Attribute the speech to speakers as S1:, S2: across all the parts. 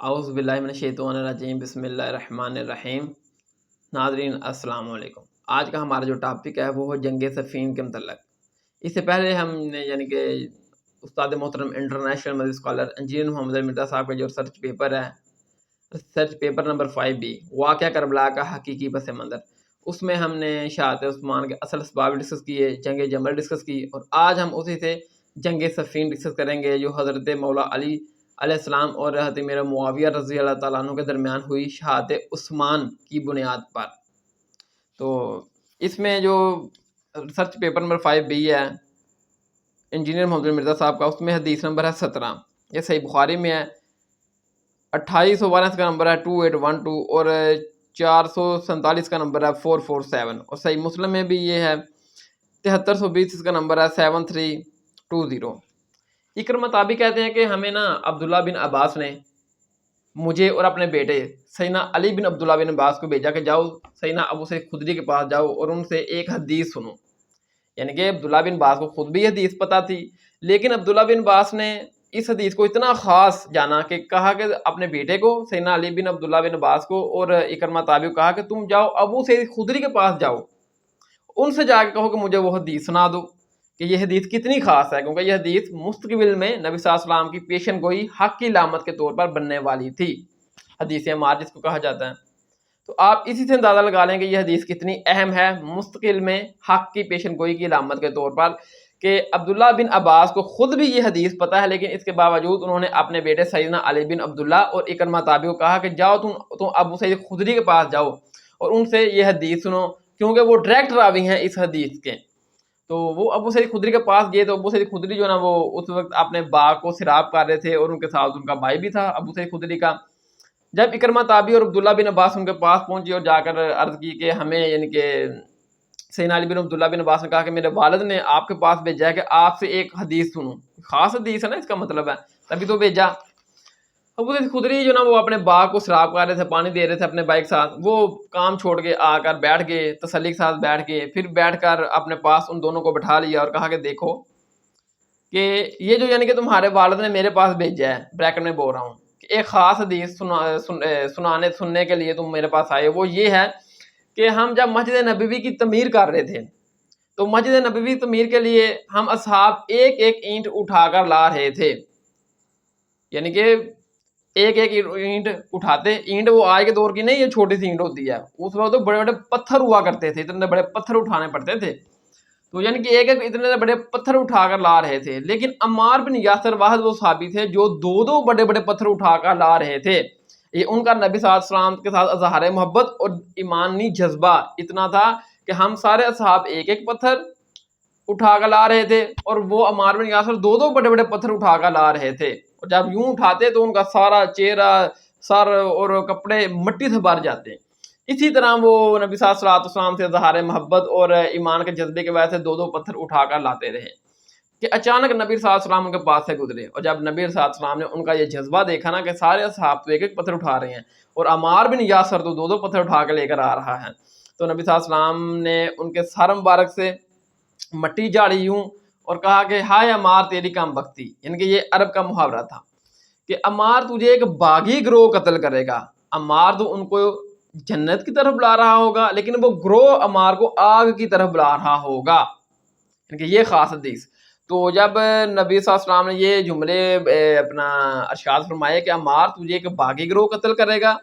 S1: اعوذ باللہ من الشیطان الرجیم، بسم اللہ الرحمن الرحیم۔ ناظرین السلام علیکم۔ آج کا ہمارا جو ٹاپک ہے وہ جنگ صفین کے متعلق۔ اس سے پہلے ہم نے کہ استاد محترم انٹرنیشنل مدنی اسکالر انجینئر محمد مرزا صاحب کا جو ریسرچ پیپر ہے، ریسرچ پیپر نمبر 5B، واقعہ کربلا کا حقیقی پس منظر، اس میں ہم نے شہادت عثمان کے اصل اسباب ڈسکس کیے، جنگ جمل ڈسکس کی، اور آج ہم اسی سے جنگ صفین ڈسکس کریں گے جو حضرت مولا علی علیہ السلام اور حضرت میرا معاویہ رضی اللہ تعالیٰ عنہ کے درمیان ہوئی شہادت عثمان کی بنیاد پر۔ تو اس میں جو ریسرچ پیپر نمبر 5B ہے انجینئر محمد مرزا صاحب کا، اس میں حدیث نمبر ہے 17، یہ صحیح بخاری میں ہے، 2812 کا نمبر ہے 2812، اور 447 کا نمبر ہے 447، اور صحیح مسلم میں بھی یہ ہے 7320 کا نمبر ہے 7320۔ اکرمہ تابی کہتے ہیں کہ ہمیں عبداللہ بن عباس نے مجھے اور اپنے بیٹے سیدنا علی بن عبداللہ بن عباس کو بھیجا کہ جاؤ سیدنا ابو سعید خدری کے پاس جاؤ اور ان سے ایک حدیث سنو۔ یعنی کہ عبداللہ بن عباس کو خود بھی حدیث پتہ تھی، لیکن عبداللہ بن عباس نے اس حدیث کو اتنا خاص جانا کہ کہا کہ اپنے بیٹے کو سیدنا علی بن عبداللہ بن عباس کو اور اکرمہ تابی کو کہا کہ تم جاؤ ابو سعید خدری کے پاس جاؤ، ان سے جا کے کہو کہ مجھے وہ حدیث سنا دو کہ یہ حدیث کتنی خاص ہے، کیونکہ یہ حدیث مستقبل میں نبی صلی اللہ علیہ وسلم کی پیشن گوئی حق کی علامت کے طور پر بننے والی تھی، حدیث عمار جس کو کہا جاتا ہے۔ تو آپ اسی سے اندازہ لگا لیں کہ یہ حدیث کتنی اہم ہے مستقبل میں حق کی پیشن گوئی کی علامت کے طور پر، کہ عبداللہ بن عباس کو خود بھی یہ حدیث پتہ ہے، لیکن اس کے باوجود انہوں نے اپنے بیٹے سیدنا علی بن عبداللہ اور اکرمہ تابی کو کہا کہ جاؤ تم ابو سعید خدری کے پاس جاؤ اور ان سے یہ حدیث سنو، کیونکہ وہ ڈائریکٹ راوی ہیں اس حدیث کے۔ تو وہ ابو سعید خدری کے پاس گئے، تو ابو سعید خدری جو وہ اس وقت اپنے باغ کو سیراب کر رہے تھے، اور ان کے ساتھ ان کا بھائی بھی تھا ابو سعید خدری کا۔ جب اکرمہ تابی اور عبداللہ بن عباس ان کے پاس پہنچی اور جا کر عرض کی کہ ہمیں یعنی کہ سیدنا علی بن عبداللہ بن عباس نے کہا کہ میرے والد نے آپ کے پاس بھیجا ہے کہ آپ سے ایک حدیث سنوں، خاص حدیث ہے نا، اس کا مطلب ہے تبھی تو بھیجا۔ ابو سعید خدری جو وہ اپنے باغ کو سیراب کر رہے تھے، پانی دے رہے تھے اپنے بھائی کے ساتھ، وہ کام چھوڑ کے آ کر بیٹھ گئے، تسلی کے ساتھ بیٹھ گئے، پھر بیٹھ کر اپنے پاس ان دونوں کو بٹھا لیا اور کہا کہ دیکھو کہ یہ جو یعنی کہ تمہارے والد نے میرے پاس بھیجا ہے، بریکٹ میں بول رہا ہوں کہ ایک خاص حدیث سننے کے لیے تم میرے پاس آئے، وہ یہ ہے کہ ہم جب مسجد نبوی کی تعمیر کر رہے تھے تو مسجد نبوی تعمیر کے لیے ہم اصحاب ایک ایک اینٹ اٹھا کر لا رہے تھے، یعنی کہ ایک ایک اینٹ اٹھاتے، اینٹ وہ آج کے دور کی نہیں، یہ چھوٹی سی اینٹ ہوتی ہے، اس وقت تو بڑے بڑے پتھر ہوا کرتے تھے، اتنے بڑے پتھر اٹھانے پڑتے تھے، تو یعنی کہ ایک ایک اتنے بڑے پتھر اٹھا کر لا رہے تھے۔ لیکن عمار بن یاسر واحد وہ صحابی تھے جو دو بڑے بڑے پتھر اٹھا کر لا رہے تھے۔ یہ ان کا نبی صلی اللہ علیہ وسلم کے ساتھ اظہار محبت اور ایمانی جذبہ اتنا تھا کہ ہم سارے اصحاب ایک ایک پتھر اٹھا کر لا رہے تھے، اور وہ عمار بن یاسر دو بڑے بڑے پتھر اٹھا کر لا رہے تھے، اور جب یوں اٹھاتے تو ان کا سارا چہرہ، سر اور کپڑے مٹی سے بھر جاتے۔ اسی طرح وہ نبی صلی اللہ علیہ وسلم سے اظہار محبت اور ایمان کے جذبے کی وجہ سے دو پتھر اٹھا کر لاتے رہے، کہ اچانک نبی صلی اللہ علیہ وسلم ان کے پاس سے گزرے، اور جب نبی صلی اللہ علیہ وسلم نے ان کا یہ جذبہ دیکھا نا کہ سارے اصحاب تو ایک ایک پتھر اٹھا رہے ہیں اور عمار بن یاسر تو دو پتھر اٹھا کے لے کر آ رہا ہے، تو نبی صلی اللہ علیہ وسلم نے ان کے سر مبارک سے مٹی جاڑی یوں اور کہا کہ ہائے عمار تیری کم بختی، یعنی کہ یہ عرب کا محاورہ تھا کہ عمار تجھے ایک باغی گروہ قتل کرے گا۔ عمار تو ان کو جنت کی طرف بلا رہا ہوگا، لیکن وہ گروہ عمار کو آگ کی طرف بلا رہا ہوگا، یعنی کہ یہ خاص حدیث۔ تو جب نبی صلی اللہ علیہ وسلم نے یہ جملے اپنا ارشاد فرمائے کہ عمار تجھے ایک باغی گروہ قتل کرے گا،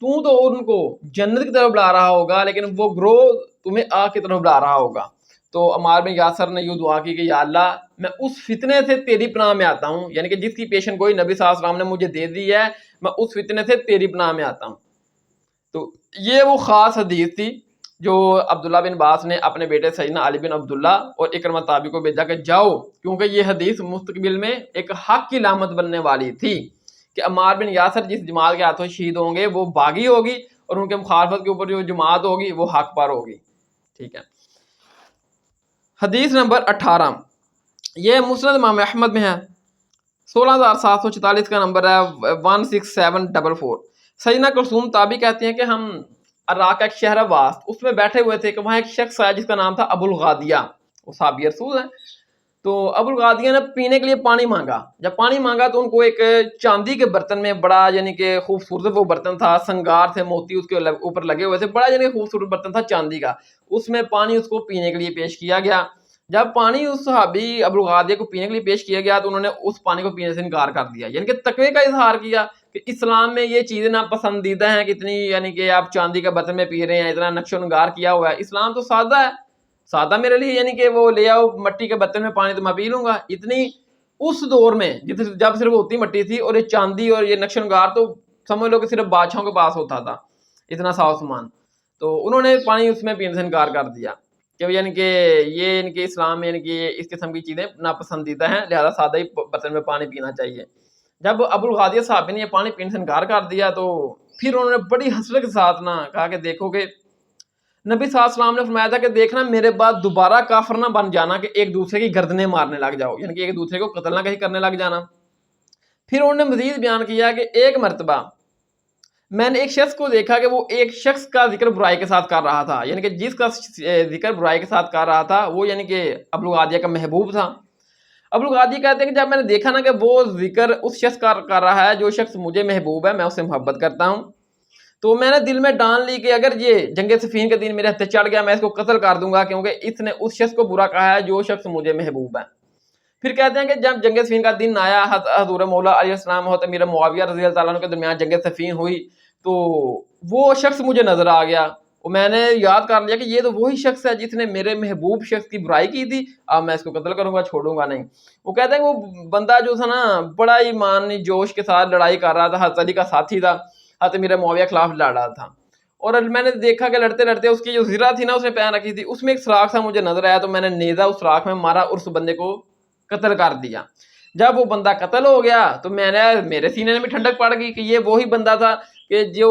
S1: تو ان کو جنت کی طرف بلا رہا ہوگا، لیکن وہ گروہ تمہیں آگ کی طرف بلا رہا ہوگا، تو عمار بن یاسر نے یوں دعا کی کہ یا اللہ میں اس فتنے سے تیری پناہ میں آتا ہوں، یعنی کہ جس کی پیشن گوئی نبی صلی اللہ علیہ وسلم نے مجھے دے دی ہے، میں اس فتنے سے تیری پناہ میں آتا ہوں۔ تو یہ وہ خاص حدیث تھی جو عبداللہ بن عباس نے اپنے بیٹے سیدنا علی بن عبداللہ اور اکرمہ تابی کو بھیجا کہ جاؤ، کیونکہ یہ حدیث مستقبل میں ایک حق کی علامت بننے والی تھی کہ عمار بن یاسر جس جماعت کے ہاتھوں شہید ہوں گے وہ باغی ہوگی، اور ان کے مخالفت کے اوپر جو جماعت ہوگی وہ حق پر ہوگی۔ ٹھیک ہے، حدیث نمبر 18 یہ مسند امام احمد میں ہے، 16746 کا نمبر ہے، 16744۔ سیدنا کلثوم تابی کہتے ہیں کہ ہم عراق کا ایک شہر واسط اس میں بیٹھے ہوئے تھے کہ وہاں ایک شخص آیا جس کا نام تھا ابو الغادیہ، وہ صحابی رسول ہیں۔ تو ابو الغادیہ نے پینے کے لیے پانی مانگا. جب پانی مانگا تو ان کو ایک چاندی کے برتن میں بڑا یعنی کہ خوبصورت وہ برتن تھا, سنگار تھے, موتی اس کے اوپر لگے ہوئے تھے, بڑا یعنی خوبصورت برتن تھا چاندی کا, اس میں پانی اس کو پینے کے لیے پیش کیا گیا. جب پانی اس صحابی ابو الغادیہ کو پینے کے لیے پیش کیا گیا تو انہوں نے اس پانی کو پینے سے انکار کر دیا, یعنی کہ تقوی کا اظہار کیا کہ اسلام میں یہ چیزیں ناپسندیدہ ہیں, کتنی یعنی کہ آپ چاندی کا برتن میں پی رہے ہیں, اتنا نقش و نگار کیا ہوا ہے. اسلام تو سادہ ہے, سادہ میرے لیے یعنی کہ وہ لے آؤ مٹی کے برتن میں پانی تو میں پی لوں گا. اتنی اس دور میں جب صرف ہوتی مٹی تھی اور یہ چاندی اور یہ نقش و نگار تو سمجھ لو کہ صرف بادشاہوں کے پاس ہوتا تھا, اتنا ساز سامان. تو انہوں نے پانی اس میں پینے سے انکار کر دیا کہ یعنی کہ یہ یعنی کہ اسلام میں یعنی کہ اس قسم کی چیزیں ناپسندیدہ ہیں, لہذا سادہ ہی برتن میں پانی پینا چاہیے. جب ابو الغادیہ صاحب نے یہ پانی پینے سے انکار کر دیا تو پھر انہوں نے بڑی حسرت کے ساتھ کہا کہ دیکھو کہ نبی صلی اللہ علیہ وسلم نے فرمایا تھا کہ دیکھنا میرے بعد دوبارہ کافر نہ بن جانا کہ ایک دوسرے کی گردنیں مارنے لگ جاؤ, یعنی کہ ایک دوسرے کو قتل نہ کہیں کرنے لگ جانا. پھر انہوں نے مزید بیان کیا کہ ایک مرتبہ میں نے ایک شخص کو دیکھا کہ وہ ایک شخص کا ذکر برائی کے ساتھ کر رہا تھا, یعنی کہ جس کا ذکر برائی کے ساتھ کر رہا تھا وہ یعنی کہ ابو الغادیہ کا محبوب تھا. ابو الغادیہ کہتے ہیں کہ جب میں نے دیکھا نا کہ وہ ذکر اس شخص کا کر رہا ہے جو شخص مجھے محبوب ہے, میں اسے محبت کرتا ہوں, تو میں نے دل میں ڈال لی کہ اگر یہ جنگ صفین کے دن میرے ہتھے چڑھ گیا میں اس کو قتل کر دوں گا, کیونکہ اس نے اس شخص کو برا کہا ہے جو شخص مجھے محبوب ہے. پھر کہتے ہیں کہ جب جنگ صفین کا دن آیا, حضور مولا علیہ السلام اور امیر معاویہ رضی اللہ تعالیٰ عنہ کے درمیان جنگ صفین ہوئی, تو وہ شخص مجھے نظر آ گیا اور میں نے یاد کر لیا کہ یہ تو وہی شخص ہے جس نے میرے محبوب شخص کی برائی کی تھی, اب میں اس کو قتل کروں گا, چھوڑوں گا نہیں. وہ کہتے ہیں کہ وہ بندہ جو تھا نا بڑا ایمانی جوش کے ساتھ لڑائی کر رہا تھا, حضرت علی کا ساتھی تھا, حضرت امیر معاویہ کے خلاف لڑ رہا تھا, اور میں نے دیکھا کہ لڑتے لڑتے اس کی جو زرہ تھی نا اس نے پہن رکھی تھی, اس میں ایک سراخ تھا مجھے نظر آیا, تو میں نے نیزہ اس سراخ میں مارا اور اس بندے کو قتل کر دیا. جب وہ بندہ قتل ہو گیا تو میرے سینے میں بھی ٹھنڈک پڑ گئی کہ یہ وہی بندہ تھا کہ جو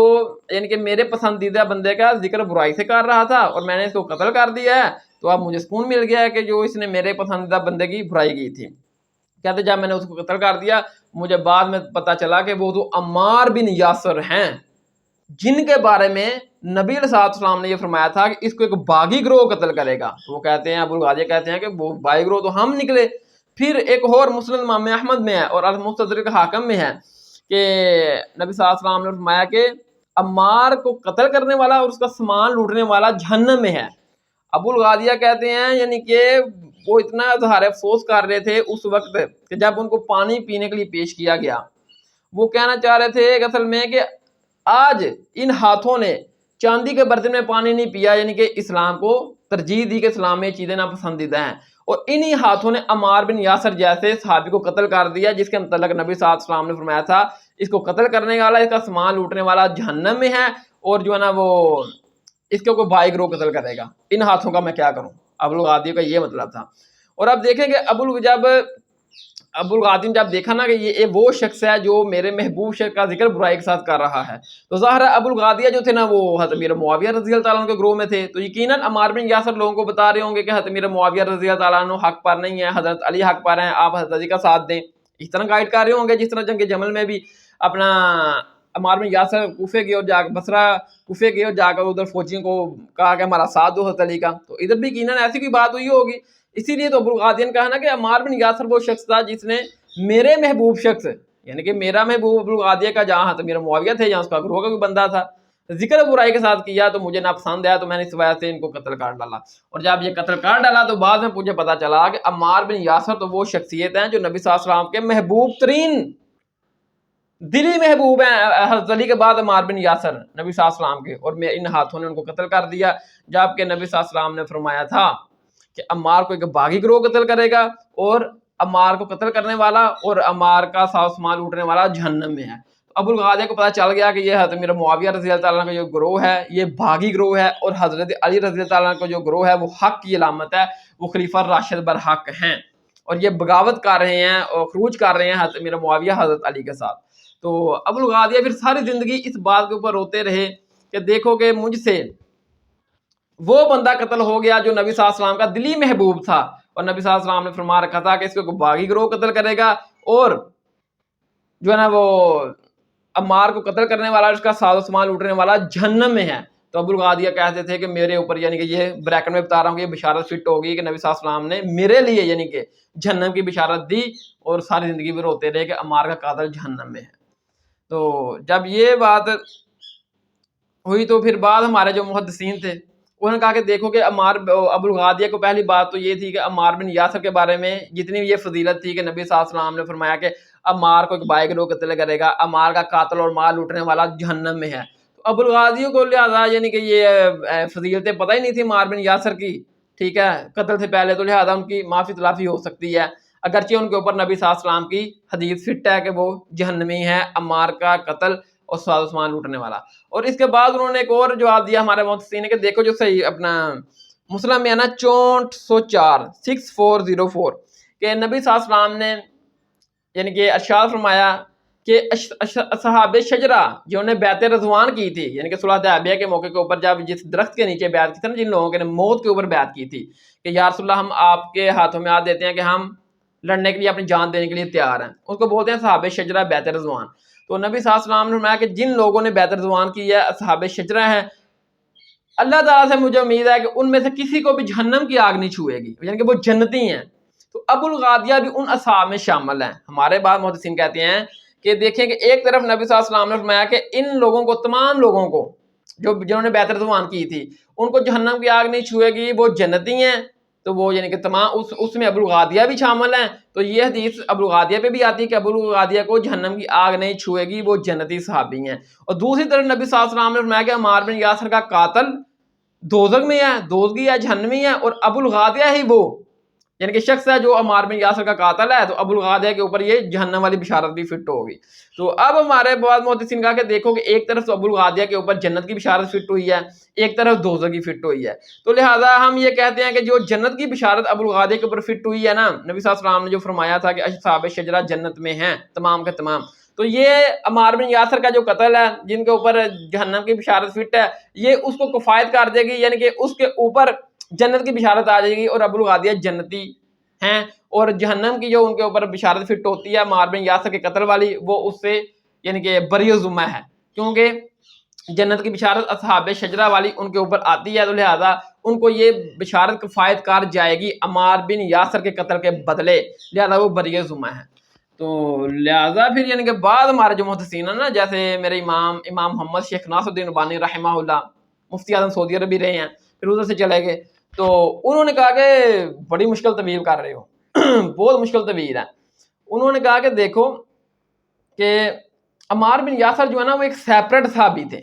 S1: یعنی کہ میرے پسندیدہ بندے کا ذکر برائی سے کر رہا تھا اور میں نے اس کو قتل کر دیا ہے, تو اب مجھے سکون مل گیا ہے کہ جو اس نے میرے پسندیدہ بندے کی برائی کی تھی. کہتے جب میں نے اس کو قتل کر دیا مجھے بعد میں پتا چلا کہ وہ تو عمار بن یاسر ہیں جن کے بارے میں نبی علیہ السلام نے یہ فرمایا تھا کہ اس کو ایک باغی گروہ قتل کرے گا. تو وہ کہتے ہیں ابو الغادیہ کہتے ہیں کہ وہ باغی گروہ تو ہم نکلے. پھر ایک اور مسند امام احمد میں ہے اور المستدرک حاکم میں ہے کہ نبی صلی اللہ علیہ وسلم نے فرمایا کہ عمار کو قتل کرنے والا اور اس کا سامان لوٹنے والا جہنم میں ہے. ابو الغادیہ کہتے ہیں یعنی کہ وہ اتنا اظہار افسوس کر رہے تھے اس وقت کہ جب ان کو پانی پینے کے لیے پیش کیا گیا, وہ کہنا چاہ رہے تھے کہ اصل میں کہ آج ان ہاتھوں نے چاندی کے برتن میں پانی نہیں پیا, یعنی کہ اسلام کو ترجیح دی کہ اسلام میں چیزیں ناپسندیدہ ہیں, اور انہی ہاتھوں نے عمار بن یاسر جیسے صحابی کو قتل کر دیا جس کے متعلق نبی صلی اللہ علیہ وسلم نے فرمایا تھا اس کو قتل کرنے والا, اس کا سامان لوٹنے والا جہنم میں ہے, اور جو ہے نا وہ اس کو کوئی بھائی گروہ قتل کرے گا. ان ہاتھوں کا میں کیا کروں. ابو الغادیہ کا یہ مطلب تھا. اور اب دیکھیں کہ ابو الغادیہ جب دیکھا نا کہ یہ وہ شخص ہے جو میرے محبوب شخص کا ذکر برائی کے ساتھ کر رہا ہے, تو ظاہر ہے ابو الغادیہ جو تھے نا وہ حضرت امیر معاویہ رضی اللہ تعالیٰ عنہ کے گروہ میں تھے, تو یقیناً عمار بن یاسر لوگوں کو بتا رہے ہوں گے کہ حضرت امیر معاویہ رضی اللہ تعالیٰ عنہ حق پر نہیں ہے, حضرت علی حق پر ہیں, آپ حضرت علی کا ساتھ دیں. اس طرح گائیڈ کر رہے ہوں گے جس طرح جنگ جمل میں بھی اپنا عمار بن یاسر کوفے کی اور جا بصرہ کوفے کی اور جا کر ادھر فوجیوں کو کہا کہ ہمارا ساتھ دو حضرت علی کا, تو ادھر بھی یقیناً ایسی کوئی بات ہوئی ہوگی. اسی لیے تو ابو الغادیہ نے کہا نا کہ عمار بن یاسر وہ شخص تھا جس نے میرے محبوب شخص یعنی کہ میرا محبوب ابو الغادیہ کا جہاں حضرت امیر معاویہ تھے جہاں اس کا گروہ کا کوئی بندہ تھا ذکر برائی کے ساتھ کیا تو مجھے ناپسند آیا, تو میں نے اس وجہ سے ان کو قتل کر ڈالا. اور جب یہ قتل کر ڈالا تو بعد میں مجھے پتا چلا کہ عمار بن یاسر تو وہ شخصیت ہیں جو نبی صلی اللہ علیہ وسلم کے محبوب ترین دلی محبوب ہیں. حضرت علی کے بعد عمار بن یاسر نبی صلی اللہ علیہ وسلم کے, اور میں ان ہاتھوں نے ان کو قتل کر دیا, جبکہ نبی صلی اللہ علیہ وسلم نے فرمایا تھا کہ عمار کو ایک باغی گروہ قتل کرے گا اور عمار کو قتل کرنے والا اور عمار کا سامان لوٹنے والا جہنم میں ہے. ابو الغادیہ کو پتہ چل گیا کہ یہ حضرت امیر معاویہ رضی اللہ تعالیٰ عنہ کا جو گروہ ہے یہ بھاگی گروہ ہے, اور حضرت علی رضی اللہ تعالیٰ عنہ کا جو گروہ ہے وہ حق کی علامت ہے, وہ خلیفہ راشد برحق ہیں, اور یہ بغاوت کر رہے ہیں اور خروج کر رہے ہیں حضرت امیر معاویہ حضرت علی کے ساتھ. تو ابو الغادیہ پھر ساری زندگی اس بات کے اوپر روتے رہے کہ دیکھو کہ مجھ سے وہ بندہ قتل ہو گیا جو نبی صلی اللہ علیہ وسلم کا دلی محبوب تھا, اور نبی صلی اللہ علیہ وسلم نے فرما رکھا تھا کہ اس کو باغی گروہ قتل کرے گا, اور جو ہے نا وہ عمار کو قتل کرنے والا اس کا ساز و سامان لوٹنے والا جہنم میں ہے. تو ابو الغادیہ کہتے تھے کہ میرے اوپر یعنی کہ یہ بریکٹ میں بتا رہا ہوں کہ یہ بشارت فٹ ہوگی کہ نبی صلی اللہ علیہ وسلم نے میرے لیے یعنی کہ جہنم کی بشارت دی اور ساری زندگی میں روتے رہے کہ عمار کا قاتل جہنم میں ہے۔ تو جب یہ بات ہوئی تو پھر بعد ہمارے جو محدثین تھے انہوں نے کہا کہ دیکھو کہ عمار ابو الغادیہ کو پہلی بات تو یہ تھی کہ عمار بن یاسر کے بارے میں جتنی بھی یہ فضیلت تھی کہ نبی صلی اللہ علیہ وسلم نے فرمایا کہ عمار کو ایک بائے گروہ قتل کرے گا، عمار کا قاتل اور مال لوٹنے والا جہنم میں ہے۔ تو ابو الغادیہ کو لہٰذا یعنی کہ یہ فضیلتیں پتہ ہی نہیں تھی عمار بن یاسر کی، ٹھیک ہے، قتل سے پہلے، تو لہٰذا ان کی معافی تلافی ہو سکتی ہے، اگرچہ ان کے اوپر نبی صلی اللہ علیہ وسلم کی حدیث فٹ ہے کہ وہ جہنمی ہے، عمار کا قتل اور ساز سامان لوٹنے والا۔ اور اس کے بعد انہوں نے ایک اور جواب دیا ہمارے محدثین نے کہ دیکھو جو صحیح اپنا مسلم میں ہے نا 6404 6404 کہ نبی صلی اللہ علیہ وسلم نے یعنی کہ ارشاد فرمایا کہ اصحاب شجرہ جنہوں نے بیعت رضوان کی تھی، یعنی کہ صلح حدیبیہ کے موقع کے اوپر جب جس درخت کے نیچے بیعت کی تھی نا، جن لوگوں نے موت کے اوپر بیعت کی تھی کہ یا رسول اللہ ہم آپ کے ہاتھوں میں ہاتھ دیتے ہیں کہ ہم لڑنے کے لیے اپنی جان دینے کے لیے تیار ہیں، ان کو بولتے ہیں صحابہ شجرہ بیعت رضوان۔ تو نبی صلی اللہ علیہ وسلم نے فرمایا کہ جن لوگوں نے بیعت رضوان کی ہے اصحاب شجرہ ہیں، اللہ تعالیٰ سے مجھے امید ہے کہ ان میں سے کسی کو بھی جہنم کی آگ نہیں چھوئے گی، یعنی کہ وہ جنتی ہیں۔ تو ابو الغادیہ بھی ان اصحاب میں شامل ہیں۔ ہمارے بعض محدثین کہتے ہیں کہ دیکھیں کہ ایک طرف نبی صلی اللہ علیہ وسلم نے فرمایا کہ ان لوگوں کو، تمام لوگوں کو جنہوں نے بیعت رضوان کی تھی، ان کو جہنم کی آگ نہیں چھوئے گی، وہ جنتی ہیں۔ تو وہ یعنی کہ تمام اس میں ابو الغادیہ بھی شامل ہیں۔ تو یہ حدیث ابو الغادیہ پہ بھی آتی ہے کہ ابو الغادیہ کو جہنم کی آگ نہیں چھوئے گی، وہ جنتی صحابی ہیں۔ اور دوسری طرف نبی صلی اللہ علیہ وسلم نے فرمایا کہ عمار بن یاسر کا قاتل دوزخ میں ہے، دوزگی ہے، جہنمی ہے، اور ابو الغادیہ ہی وہ یعنی کہ شخص ہے جو عمار بن یاسر کا قاتل ہے، تو ابو الغادیہ کے اوپر یہ جہنم والی بشارت بھی فٹ ہوگی۔ تو اب ہمارے بعض محدثین کہا کہ دیکھو کہ ایک طرف تو ابو الغادیہ کے اوپر جنت کی بشارت فٹ ہوئی ہے، ایک طرف دوزخ کی فٹ ہوئی ہے، تو لہٰذا ہم یہ کہتے ہیں کہ جو جنت کی بشارت ابو الغادیہ کے اوپر فٹ ہوئی ہے نا، نبی صلی اللہ علیہ وسلم نے جو فرمایا تھا کہ اصحاب شجرہ جنت میں ہیں تمام کے تمام، تو یہ عمار بن یاسر کا جو قتل ہے جن کے اوپر جہنم کی بشارت فٹ ہے، یہ اس کو کفایت کر دے گی، یعنی کہ اس کے اوپر جنت کی بشارت آ جائے گی، اور ابو الغادیہ جنتی ہیں، اور جہنم کی جو ان کے اوپر بشارت فٹ ہوتی ہے عمار بن یاسر کے قتل والی، وہ اس سے یعنی کہ بری ذمہ ہے، کیونکہ جنت کی بشارت اصحاب شجرہ والی ان کے اوپر آتی ہے، تو لہٰذا ان کو یہ بشارت کفایت کار جائے گی عمار بن یاسر کے قتل کے بدلے، لہٰذا وہ بری ذمہ ہے۔ تو لہٰذا پھر یعنی کہ بعد ہمارے جو محدثین ہیں نا، جیسے میرے امام محمد شیخ ناصر الدین البانی رحمہ اللہ، مفتی اعظم سعودی عرب بھی رہے ہیں، پھر ادھر سے چلے گئے، تو انہوں نے کہا کہ بڑی مشکل طویل کر رہے ہو بہت مشکل طویل ہے۔ انہوں نے کہا کہ دیکھو کہ عمار بن یاسر جو ہے نا وہ ایک سیپریٹ صحابی تھے،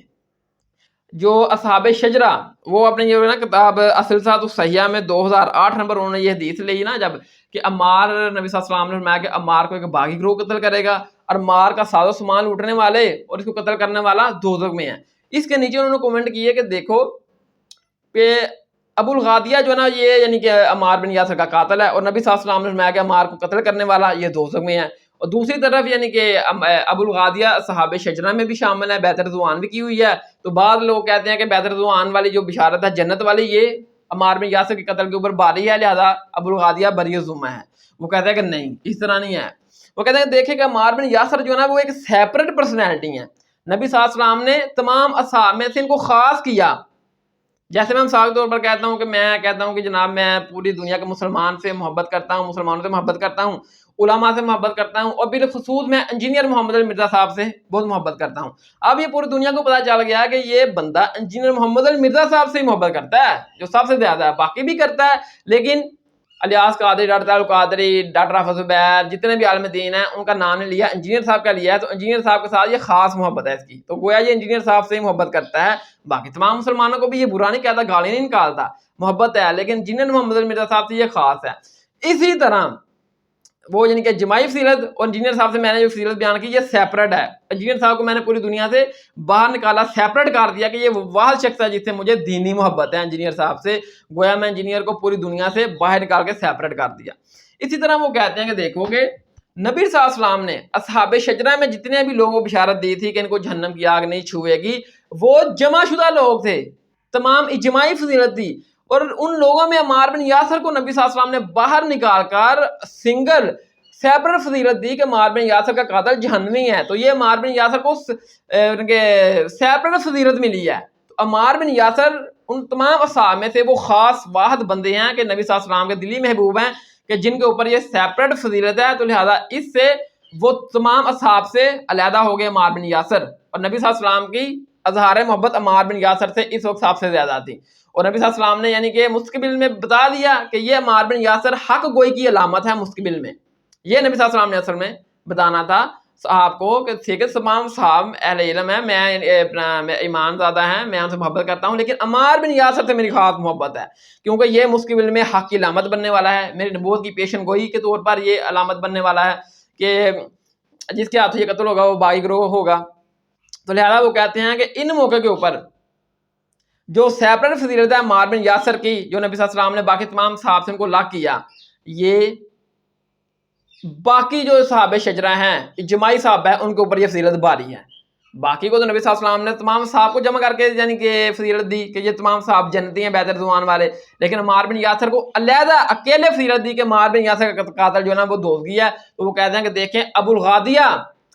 S1: جو اصحاب شجرہ وہ اپنے یہ نا کتاب السلسلۃ الصحیحہ میں 2008 نمبر انہوں نے یہ حدیث لی نا، جب کہ عمار نبی صلی اللہ علیہ وسلم نے فرمایا کہ عمار کو ایک باغی گروہ قتل کرے گا، اور عمار کا ساز و سامان لوٹنے والے اور اس کو قتل کرنے والا دوزخ میں ہے۔ اس کے نیچے انہوں نے کومنٹ کیے کہ دیکھو کہ ابو الغادیہ جو ہے نا یہ یعنی کہ عمار بن یاسر کا قاتل ہے، اور نبی صلی اللہ علیہ وسلم نے فرمایا کہ عمار کو قتل کرنے والا یہ دوزخ میں ہے، اور دوسری طرف یعنی کہ ابو الغادیہ صحابہ شجرہ میں بھی شامل ہے، بیعت رضوان بھی کی ہوئی ہے۔ تو بعض لوگ کہتے ہیں کہ بیعت رضوان والی جو بشارت ہے جنت والی، یہ عمار بن یاسر کے قتل کے اوپر باری ہے، لہذا ابو الغادیہ بری ذمہ ہے۔ وہ کہتے ہیں کہ نہیں، اس طرح نہیں ہے۔ وہ کہتے ہیں کہ دیکھیں کہ عمار بن یاسر جو ہے نا وہ ایک سیپریٹ پرسنالٹی ہے، نبی صلی اللہ علیہ وسلم نے تمام اصحاب میں سے ان کو خاص کیا۔ جیسے میں مثال کے طور پر کہتا ہوں کہ جناب میں پوری دنیا کے مسلمان سے محبت کرتا ہوں، مسلمانوں سے محبت کرتا ہوں، علماء سے محبت کرتا ہوں، اور بالخصوص میں انجینئر محمد علی مرزا صاحب سے بہت محبت کرتا ہوں۔ اب یہ پوری دنیا کو پتہ چل گیا کہ یہ بندہ انجینئر محمد علی مرزا صاحب سے ہی محبت کرتا ہے، جو سب سے زیادہ ہے، باقی بھی کرتا ہے، لیکن الیاس قادری، ڈاکٹر طارق قادری، ڈاکٹر حافظ زبیر، جتنے بھی عالم دین ہیں ان کا نام نے لیا، انجینئر صاحب کا لیا ہے، تو انجینئر صاحب کے ساتھ یہ خاص محبت ہے اس کی، تو گویا یہ انجینئر صاحب سے ہی محبت کرتا ہے۔ باقی تمام مسلمانوں کو بھی یہ برا نہیں کہتا، گالی نہیں نکالتا، محبت ہے، لیکن انجینئر محمد علی مرزا صاحب سے یہ خاص ہے۔ اسی طرح وہ یعنی کہ جماعی فضیلت اور انجینئر صاحب سے میں نے جو فضیلت بیان کی یہ سیپریٹ ہے۔ انجینئر صاحب کو میں نے پوری دنیا سے باہر نکالا، سیپریٹ کر دیا کہ یہ واحد شخص ہے جس سے مجھے دینی محبت ہے انجینئر صاحب سے، گویا میں انجینئر کو پوری دنیا سے باہر نکال کے سیپریٹ کر دیا۔ اسی طرح وہ کہتے ہیں کہ دیکھو کہ نبی صلی اللہ علیہ وسلم نے اصحاب شجرہ میں جتنے بھی لوگوں کو بشارت دی تھی کہ ان کو جہنم کی آگ نہیں چھوئے گی، وہ جمع شدہ لوگ تھے، تمام اجماعی فضیلت تھی، اور ان لوگوں میں عمار بن یاسر کو نبی صلی اللہ علیہ وسلم نے باہر نکال کر سنگل سیپریٹ فضیلت دی کہ عمار بن یاسر کا قاتل جہنمی ہے۔ تو یہ عمار بن یاسر کو سیپریٹ فضیلت ملی ہے۔ تو عمار بن یاسر ان تمام اصحاب میں سے وہ خاص واحد بندے ہیں کہ نبی صلی اللہ علیہ وسلم کے دلی محبوب ہیں کہ جن کے اوپر یہ سیپریٹ فضیلت ہے، تو لہٰذا اس سے وہ تمام اصحاب سے علیحدہ ہو گئے عمار بن یاسر، اور نبی صلی اللہ علیہ وسلم کی اظہار محبت عمار بن یاسر سے اس وقت سب سے زیادہ تھی، اور نبی صلی اللہ علیہ وسلم نے یعنی کہ مستقبل میں بتا دیا کہ یہ عمار بن یاسر حق گوئی کی علامت ہے مستقبل میں، یہ نبی صلی اللہ علیہ وسلم نے اصل میں بتانا تھا صحاب کو کہ ٹھیک ہے تمام صحاب اہل علم ہیں، میں ایمان زیادہ ہیں، میں ان سے محبت کرتا ہوں، لیکن عمار بن یاسر سے میری خاص محبت ہے کیونکہ یہ مستقبل میں حق کی علامت بننے والا ہے، میری نبوت کی پیشن گوئی کے طور پر یہ علامت بننے والا ہے کہ جس کے ہاتھ یہ قتل ہوگا وہ باغی گروہ ہوگا۔ تو لہذا وہ کہتے ہیں کہ ان موقع کے اوپر جو سیپریٹ فضیلت ہے عمار بن یاسر کی، جو نبی صلی اللہ علیہ وسلم نے باقی تمام صحابہ سے ان کو لاغ کیا، یہ باقی جو صحابہ شجرہ ہیں اجماعی صحابہ ہیں ان کے اوپر یہ فضیلت باری ہے۔ باقی کو تو نبی صلی اللہ علیہ وسلم نے تمام صحابہ کو جمع کر کے یعنی کہ فضیلت دی کہ یہ تمام صحابہ جنتی ہیں بیعت رضوان والے، لیکن عمار بن یاسر کو علیحدہ اکیلے فضیلت دی کہ عمار بن یاسر کا قاتل جو ہے نا وہ دوزخی ہے۔ تو وہ کہتے ہیں کہ دیکھیں ابو الغادیہ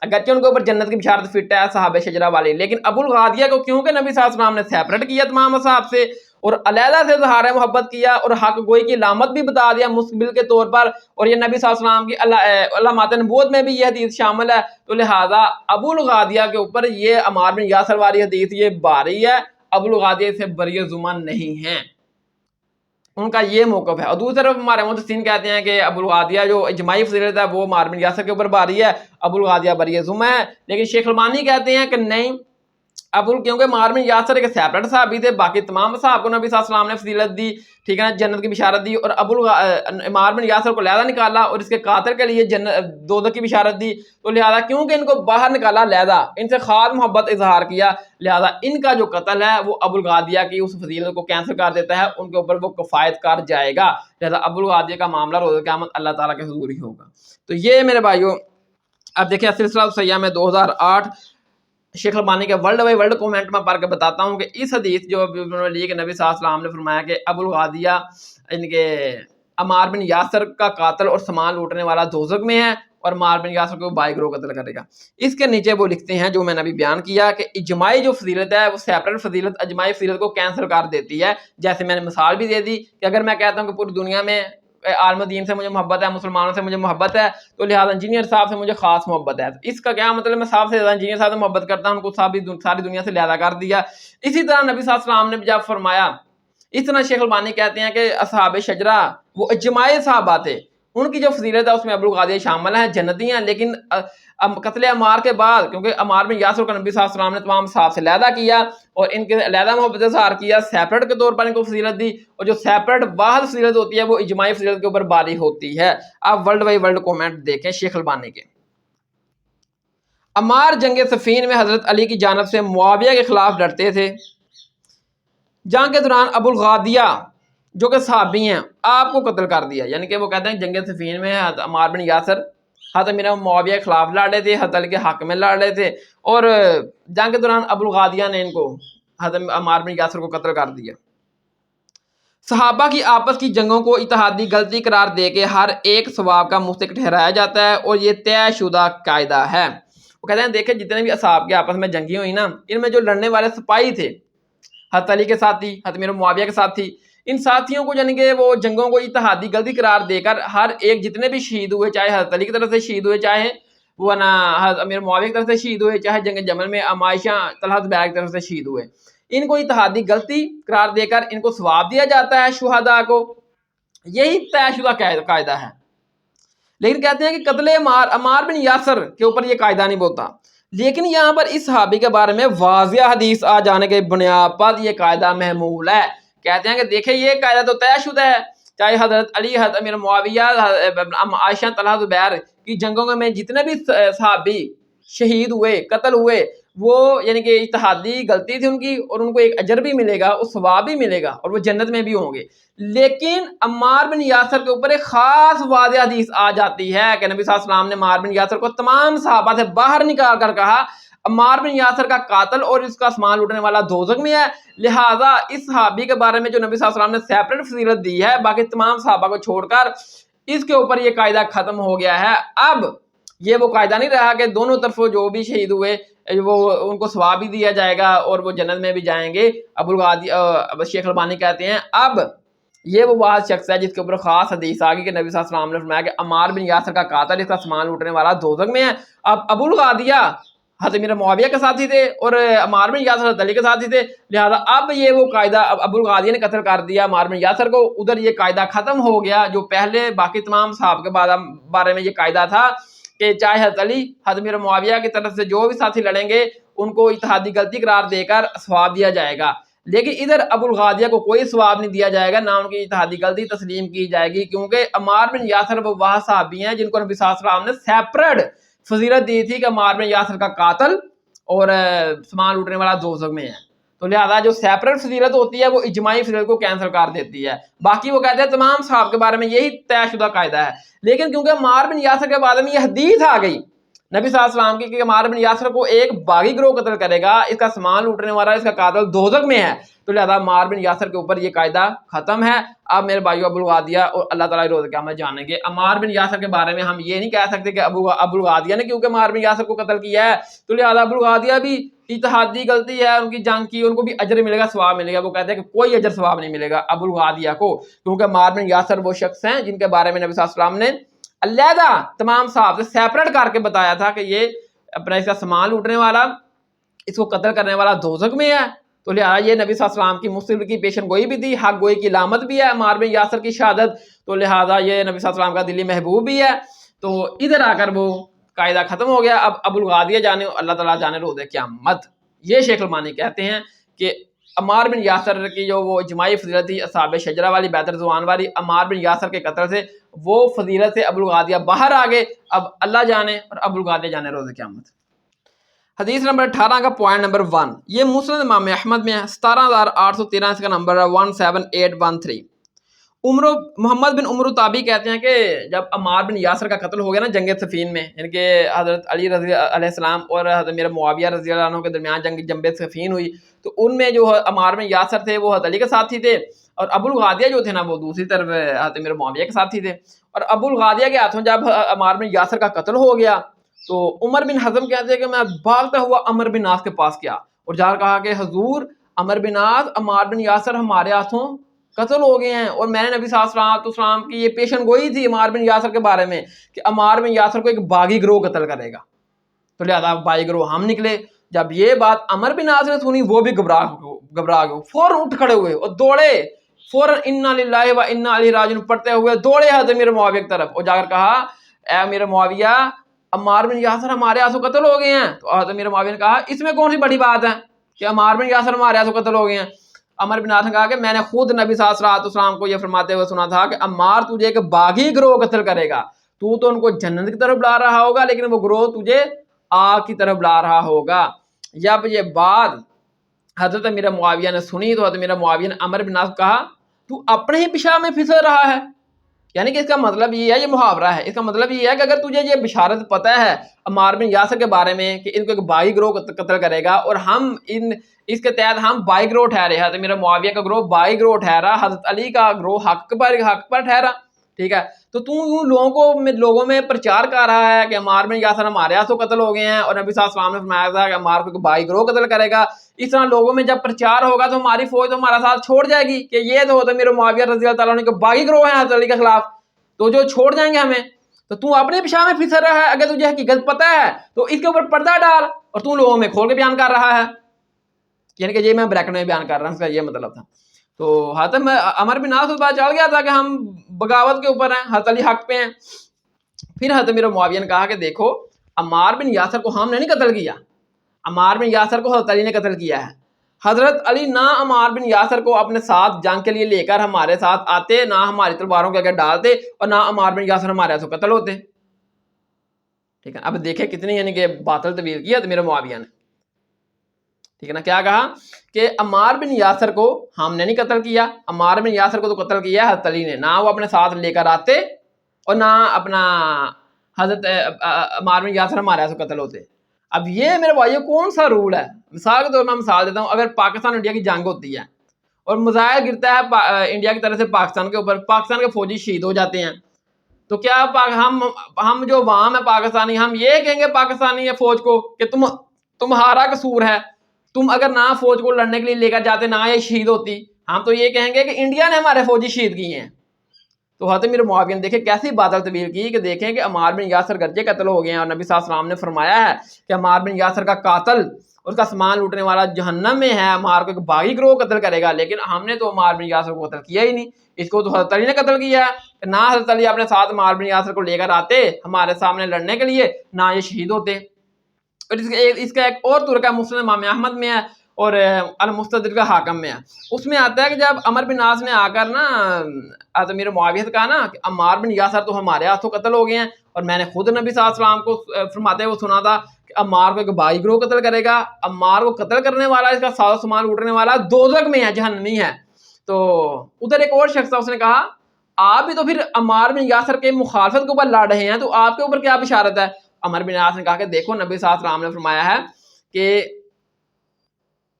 S1: اگرچہ ان کے اوپر جنت کی بشارت فٹ ہے صحابہ شجرہ والے، لیکن ابو الغادیہ کو کیونکہ نبی صلی اللہ علیہ وسلم نے سیپریٹ کیا تمام اصحاب سے اور علیحدہ سے اظہار محبت کیا اور حق گوئی کی علامت بھی بتا دیا مستقبل کے طور پر، اور یہ نبی صلی اللہ علیہ وسلم کی علامات نبوت میں بھی یہ حدیث شامل ہے، تو لہٰذا ابو الغادیہ کے اوپر یہ عمار بن یاسر والی حدیث یہ باری ہے، ابو الغادیہ سے بری ذمہ نہیں ہیں، ان کا یہ موقف ہے۔ اور دوسری طرف ہمارے محدثین کہتے ہیں کہ ابو الغادیہ جو اجماعی فضیلت ہے وہ عمار بن یاسر کے اوپر باری ہے، ابو الغادیہ بری ذمہ ہے، لیکن شیخ البانی کہتے ہیں کہ نہیں، کیونکہ عمار بن یاسر ایک سیپریٹ صحابی تھے، باقی تمام صحابہ کو نبی صلی اللہ علیہ وسلم نے فضیلت دی، ٹھیک ہے نا، جنت کی بشارت دی، اور عمار بن یاسر کو علیحدہ نکالا اور اس کے قاتل کے لیے دوزخ کی بشارت دی، تو لہذا کیونکہ ان کو باہر نکالا علیحدہ، ان سے خاص محبت اظہار کیا، لہذا ان کا جو قتل ہے وہ ابو الغادیہ کی اس فضیلت کو کینسل کر دیتا ہے، ان کے اوپر وہ کفایت کر جائے گا، لہذا ابو الغادیہ کا معاملہ روز قیامت اللہ تعالیٰ کے حضور ہی ہوگا۔ تو یہ میرے بھائیوں اب دیکھیں سلسلہ صحیحہ میں 2008 شیخ البانی کے ورلڈ بائی ورلڈ کومنٹ میں پڑھ کے بتاتا ہوں کہ اس حدیث جو انہوں نے لی کہ نبی صلی اللہ علیہ وسلم نے فرمایا کہ ابو الغادیہ ان کے عمار بن یاسر کا قاتل اور سامان لوٹنے والا دوزخ میں ہے اور عمار بن یاسر کو بائی گروہ قتل کرے گا۔ اس کے نیچے وہ لکھتے ہیں جو میں نے ابھی بیان کیا کہ اجماعی جو فضیلت ہے وہ سیپریٹ فضیلت اجماعی فضیلت کو کینسل کر دیتی ہے، جیسے میں نے مثال بھی دے دی کہ اگر میں کہتا ہوں کہ پوری دنیا میں عالم دین سے مجھے محبت ہے، مسلمانوں سے مجھے محبت ہے، تو لہٰذا انجینئر صاحب سے مجھے خاص محبت ہے، اس کا کیا مطلب میں صاحب سے زیادہ انجینئر صاحب سے محبت کرتا ہوں، ان کو ساری دنیا سے علیحدہ کر دیا۔ اسی طرح نبی صلی اللہ علیہ وسلم نے جب فرمایا، اس طرح شیخ البانی کہتے ہیں کہ اصحاب شجرہ وہ اجماعی صحابہ تھے، ان کی جو فضیلت ہے اس میں ابو الغادیہ شامل ہیں، جنتی ہیں، لیکن قتل عمار کے بعد کیونکہ عمار بن یاسر کو نبی صلی اللہ علیہ وسلم نے تمام صحابہ سے علیحدہ کیا اور ان کے علیحدہ محبت اظہار کیا، سیپریٹ کے طور پر ان کو فضیلت دی، اور جو سیپریٹ واحد فضیلت ہوتی ہے وہ اجماعی فضیلت کے اوپر باری ہوتی ہے۔ آپ ورلڈ بائی ورلڈ کومنٹ دیکھیں شیخ البانی کے۔ عمار جنگ صفین میں حضرت علی کی جانب سے معاویہ کے خلاف لڑتے تھے۔ جنگ کے دوران ابو الغادیہ جو کہ صحابی ہیں آپ کو قتل کر دیا، یعنی کہ وہ کہتے ہیں جنگ صفین میں عمار بن یاسر حضرت امیر معاویہ کے خلاف لڑ رہے تھے، حضرت علی کے حق میں لڑ رہے تھے، اور جنگ کے دوران ابو الغادیہ نے ان کو حضرت عمار بن یاسر کو قتل کر دیا۔ صحابہ کی آپس کی جنگوں کو اتحادی غلطی قرار دے کے ہر ایک ثواب کا مستحق ٹھہرایا جاتا ہے اور یہ طے شدہ قاعدہ ہے۔ وہ کہتے ہیں دیکھیں جتنے بھی اصحاب کے آپس میں جنگی ہوئی نا، ان میں جو لڑنے والے سپاہی تھے حضرت علی کے ساتھی، حضرت امیر معاویہ کے ساتھی، ان ساتھیوں کو یعنی کہ وہ جنگوں کو اتحادی غلطی قرار دے کر ہر ایک جتنے بھی شہید ہوئے، چاہے حضرت علی کی طرف سے شہید ہوئے، چاہے وہ نا حضرت امیر معاویہ کی طرف سے شہید ہوئے، چاہے جنگ جمل میں عائشہ طلحہ زبیر کی طرف سے شہید ہوئے، ان کو اتحادی غلطی قرار دے کر ان کو ثواب دیا جاتا ہے شہداء کو، یہی طے شدہ قاعدہ ہے۔ لیکن کہتے ہیں کہ قتل عمار بن یاسر کے اوپر یہ قاعدہ نہیں بولتا، لیکن یہاں پر اس صحابی کے بارے میں واضح حدیث آ جانے کے بنیاد پر یہ قاعدہ محمول ہے۔ کہتے ہیں کہ دیکھیں یہ قاعدہ تو طے شدہ ہے، چاہے حضرت علی، حضرت امیر معاویہ، عائشہ طلحہ زبیر کی جنگوں میں جتنے بھی صحابی شہید ہوئے، قتل ہوئے، وہ یعنی کہ اتحادی غلطی تھی ان کی، اور ان کو ایک اجر بھی ملے گا، اس ثواب بھی ملے گا، اور وہ جنت میں بھی ہوں گے۔ لیکن عمار بن یاسر کے اوپر ایک خاص واضح حدیث آ جاتی ہے کہ نبی صلی اللہ علیہ وسلم نے عمار بن یاسر کو تمام صحابہ سے باہر نکال کر کہا عمار بن یاسر کا قاتل اور اس کا سامان لوٹنے والا دوزخ میں ہے، لہٰذا اس صحابی کے بارے میں جو نبی صلی اللہ علیہ وسلم نے سیپریٹ فضیلت دی ہے باقی تمام صحابہ کو چھوڑ کر، اس کے اوپر یہ قاعدہ ختم ہو گیا ہے۔ اب یہ وہ قاعدہ نہیں رہا کہ دونوں طرف جو بھی شہید ہوئے وہ ان کو ثواب بھی دیا جائے گا اور وہ جنت میں بھی جائیں گے. شیخ البانی کہتے ہیں اب یہ وہ واحد شخص ہے جس کے اوپر خاص حدیث آ گئی کہ نبی صلی اللہ علیہ وسلم نے فرمایا کہ عمار بن یاسر کا قاتل اس کا سامان لوٹنے والا دوزخ میں ہے. اب ابو الغادیہ حضرت امیر معاویہ کے ساتھی تھے اور عمار بن یاسر حضرت علی کے ساتھی تھے، لہٰذا اب یہ وہ قاعدہ اب ابو الغادیہ نے قتل کر دیا عمار بن یاسر کو، ادھر یہ قاعدہ ختم ہو گیا جو پہلے باقی تمام صحابہ کے بارے میں یہ قاعدہ تھا کہ چاہے حضرت علی حضرت امیر معاویہ کی طرف سے جو بھی ساتھی لڑیں گے ان کو اتحادی غلطی قرار دے کر ثواب دیا جائے گا، لیکن ادھر ابو الغادیہ کو کوئی ثواب نہیں دیا جائے گا، نہ ان کی اتحادی غلطی تسلیم کی جائے گی، کیونکہ عمار بن یاسر وہ صحابی ہیں جن کو نبی صلی اللہ علیہ وسلم نے سیپریٹ فضیلت دی تھی کہ عمار بن یاسر کا قاتل اور سامان لوٹنے والا دوزخ میں ہے. تو لہذا جو سیپریٹ فضیلت ہوتی ہے وہ اجماعی فضیلت کو کینسل کر دیتی ہے. باقی وہ کہتے ہیں تمام صحابہ کے بارے میں یہی طے شدہ قاعدہ ہے، لیکن کیونکہ عمار بن یاسر کے بارے میں یہ حدیث آ گئی نبی صلی اللہ علیہ وسلم کی کہ عمار بن یاسر کو ایک باغی گروہ قتل کرے گا، اس کا سامان لوٹنے والا اس کا قاتل دوزخ میں ہے، تو لہذا عمار بن یاسر کے اوپر یہ قاعدہ ختم ہے. اب میرے بھائیو ابو الغادیہ اور اللہ تعالیٰ روز قیامت جانیں گے. عمار بن یاسر کے بارے میں ہم یہ نہیں کہہ سکتے کہ ابو الغادیہ نے کیونکہ عمار بن یاسر کو قتل کیا ہے تو لہذا ابو الغادیہ بھی اتحادی غلطی ہے، ان کی جنگ کی، ان کو بھی اجر ملے گا، ثواب ملے گا. وہ کہتے ہیں کہ کوئی اجر ثواب نہیں ملے گا ابو الغادیہ کو، کیونکہ عمار بن یاسر وہ شخص ہیں جن کے بارے میں نبی صلی اللہ علیہ وسلم نے علیحدہ تمام صحابہ سے سیپریٹ کر کے بتایا تھا کہ یہ اپنا اس کا سامان لوٹنے والا اس کو قتل کرنے والا دوزخ میں ہے. تو لہٰذا یہ نبی صلی اللہ علیہ وسلم کی مسلم کی پیشن گوئی بھی تھی، حق گوئی کی علامت بھی ہے عمار بن یاسر کی شہادت، تو لہٰذا یہ نبی صلی اللہ علیہ وسلم کا دلی محبوب بھی ہے. تو ادھر آ کر وہ قاعدہ ختم ہو گیا. اب ابو الغادیہ جانے اللہ تعالیٰ جانے روز قیامت. یہ شیخ البانی کہتے ہیں کہ عمار بن یاسر کی جو وہ اجماعی فضیلت تھی اصحاب شجرہ والی بیعت رضوان والی، عمار بن یاسر کے قتل سے وہ فضیلت سے ابو الغادیہ باہر آ گئے. اب اللہ جانے اور ابو الغادیہ جانے روز قیامت. حدیث نمبر 18 کا پوائنٹ نمبر 1 یہ مسند امام احمد میں ہے، 17813 اس کا نمبر ہے 17813. محمد بن عمر تابعی کہتے ہیں کہ جب عمار بن یاسر کا قتل ہو گیا نا جنگ صفین میں، یعنی کہ حضرت علی رضی علیہ السلام اور حضرت امیر معاویہ رضی اللہ عنہ کے درمیان جنگ صفین ہوئی، تو ان میں جو عمار بن یاسر تھے وہ حضرت علی کے ساتھی تھے، اور ابو الغادیہ جو تھے نا وہ دوسری طرف حضرت امیر معاویہ کے ساتھی تھے. اور ابو الغادیہ کے ہاتھوں جب عمار بن یاسر کا قتل ہو گیا تو عمر بن حزم کہتے ہیں کہ میں بھاگتا ہوا عمر بن عاص کے پاس گیا اور جا کر کہا کہ حضور عمر بن عاص عمار بن یاسر ہمارے ہاتھوں قتل ہو گئے ہیں، اور میں نے نبی صلی اللہ علیہ وسلم کی یہ پیشن گوئی تھی عمار بن یاسر کے بارے میں کہ عمار بن یاسر کو ایک باغی گروہ قتل کرے گا، تو لہذا باغی گروہ ہم نکلے. جب یہ بات عمر بن عاص نے سنی وہ بھی گھبرا گئے، فوراً اٹھ کھڑے ہوئے اور دوڑے، فوراً انا للہ و انا الیہ راجعون پڑھتے ہوئے دوڑے حضرت امیر معاویہ کی طرف اور جا کر کہا اے امیر معاویہ عمار بن یاسر ہمارے ہاتھوں قتل ہو گئے ہیں. تو حضرت امیر معاویہ نے کہا اس میں کون سی بڑی بات ہے کہ عمار بن یاسر ہمارے ہاتھوں قتل ہو گئے ہیں. عمر بن عاص نے کہا کہ میں نے خود نبی صلی اللہ علیہ وسلم کو یہ فرماتے ہوئے سنا تھا کہ عمار تجھے ایک باغی گروہ قتل کرے گا، تو ان کو جنت کی طرف بلا رہا ہوگا لیکن وہ گروہ تجھے آگ کی طرف بلا رہا ہوگا. جب یہ بات حضرت امیر معاویہ نے سنی تو حضرت امیر معاویہ نے عمر بن عاص کہا تو اپنے ہی پیشاب میں پھسل رہا ہے، یعنی کہ اس کا مطلب یہ ہے، یہ محاورہ ہے، اس کا مطلب یہ ہے کہ اگر تجھے یہ بشارت پتہ ہے عمار بن یاسر کے بارے میں کہ ان کو ایک باغی گروہ قتل کرے گا اور ہم اس کے تحت ہم باغی گروہ ٹھہرے، حضرت میرا معاویہ کا گروہ باغی گروہ ٹھہرا، حضرت علی کا گروہ حق پر ٹھہرا، ٹھیک ہے، تو لوگوں میں پرچار کر رہا ہے کہ عمار بن یاسر ہمارے ہاتھوں قتل ہو گئے ہیں اور نبی صلی اللہ علیہ وسلم نے فرمایا تھا کہ عمار کو باغی گروہ قتل کرے گا. اس طرح لوگوں میں جب پرچار ہوگا تو ہماری فوج تو ہمارا ساتھ چھوڑ جائے گی کہ یہ تو حضرت میرا معاویہ رضی اللہ تعالیٰ عنہ کے باغی گروہ ہیں حضرت علی کے خلاف، تو جو چھوڑ جائیں گے ہمیں. تو اپنے پیشاب میں پھسل رہا ہے، اگر تجھے حقیقت پتہ ہے تو اس کے اوپر پردہ ڈال اور تو لوگوں میں کھول کے بیان کر رہا ہے، یعنی کہ یہ میں بریکٹ میں بیان کر رہا ہوں، اس کا یہ مطلب تھا. تو حضرت عمر بن عاص بات چل گیا تھا کہ ہم بغاوت کے اوپر ہیں، حضرت علی حق پہ ہیں. پھر حضرت امیر معاویہ نے کہا کہ دیکھو عمار بن یاسر کو ہم نے نہیں قتل کیا، عمار بن یاسر کو حضرت علی نے قتل کیا ہے. حضرت علی نہ عمار بن یاسر کو اپنے ساتھ جنگ کے لیے لے کر ہمارے ساتھ آتے، نہ ہماری تلواروں کے آگے ڈالتے، اور نہ عمار بن یاسر ہمارے ہاتھوں قتل ہوتے. ٹھیک ہے، اب دیکھیں کتنی یعنی کہ باطل تعبیر کی ہے میرے معاویہ نے. ٹھیک ہے نا، کیا کہا کہ عمار بن یاسر کو ہم نے نہیں قتل کیا، عمار بن یاسر کو تو قتل کیا حضرت علی نے، نہ وہ اپنے ساتھ لے کر آتے اور نہ اپنا حضرت عمار بن یاسر ہمارے ہاتھوں قتل ہوتے. اب یہ میرے بھائیو کون سا رول ہے؟ مثال کے طور پر میں مثال دیتا ہوں، اگر پاکستان انڈیا کی جنگ ہوتی ہے اور میزائل گرتا ہے انڈیا کی طرف سے پاکستان کے اوپر، پاکستان کے فوجی شہید ہو جاتے ہیں، تو کیا ہم جو عوام ہے پاکستانی، ہم یہ کہیں گے پاکستانی فوج کو کہ تمہارا قصور ہے، تم اگر نہ فوج کو لڑنے کے لیے لے کر جاتے، نہ یہ شہید ہوتی؟ ہم تو یہ کہیں گے کہ انڈیا نے ہمارے فوجی شہید کیے ہیں۔ تو حضرت امیر معاویہ نے دیکھیں کیسی بادل تبدیل کی کہ دیکھیں کہ عمار بن یاسر گرچہ قتل ہو گئے ہیں، اور نبی صلی اللہ علیہ وسلم نے فرمایا ہے کہ عمار بن یاسر کا قاتل، اس کا سامان لوٹنے والا جہنم میں ہے، عمار کو ایک باغی گروہ قتل کرے گا، لیکن ہم نے تو عمار بن یاسر کو قتل کیا ہی نہیں، اس کو تو حضرت علی نے قتل کیا ہے، کہ نہ حضرت علی اپنے ساتھ عمار بن یاسر کو لے کر آتے ہمارے سامنے لڑنے کے لیے، نہ یہ شہید ہوتے۔ اور اس کا ایک اور طریقہ مسند امام احمد میں ہے اور المستدرک حاکم میں ہے، اس میں آتا ہے کہ جب عمر بن عاص نے آ کر نا امیر معاویہ سے کہا نا کہ عمار بن یاسر تو ہمارے ہاتھوں قتل ہو گئے ہیں، اور میں نے خود نبی صلی اللہ علیہ وسلم کو فرماتے ہوئے سنا تھا کہ عمار کو ایک باغی گروہ قتل کرے گا، عمار کو قتل کرنے والا، اس کا سارا سامان لوٹنے والا دوزخ میں ہے، جہنمی ہے۔ تو ادھر ایک اور شخص تھا، اس نے کہا آپ بھی تو پھر عمار بن یاسر کے مخالفت کے اوپر لڑ رہے ہیں، تو آپ کے اوپر کیا بشارت ہے؟ عمر بن عاص نے کہا کہ دیکھو نبی صلی اللہ علیہ وسلم نے فرمایا ہے کہ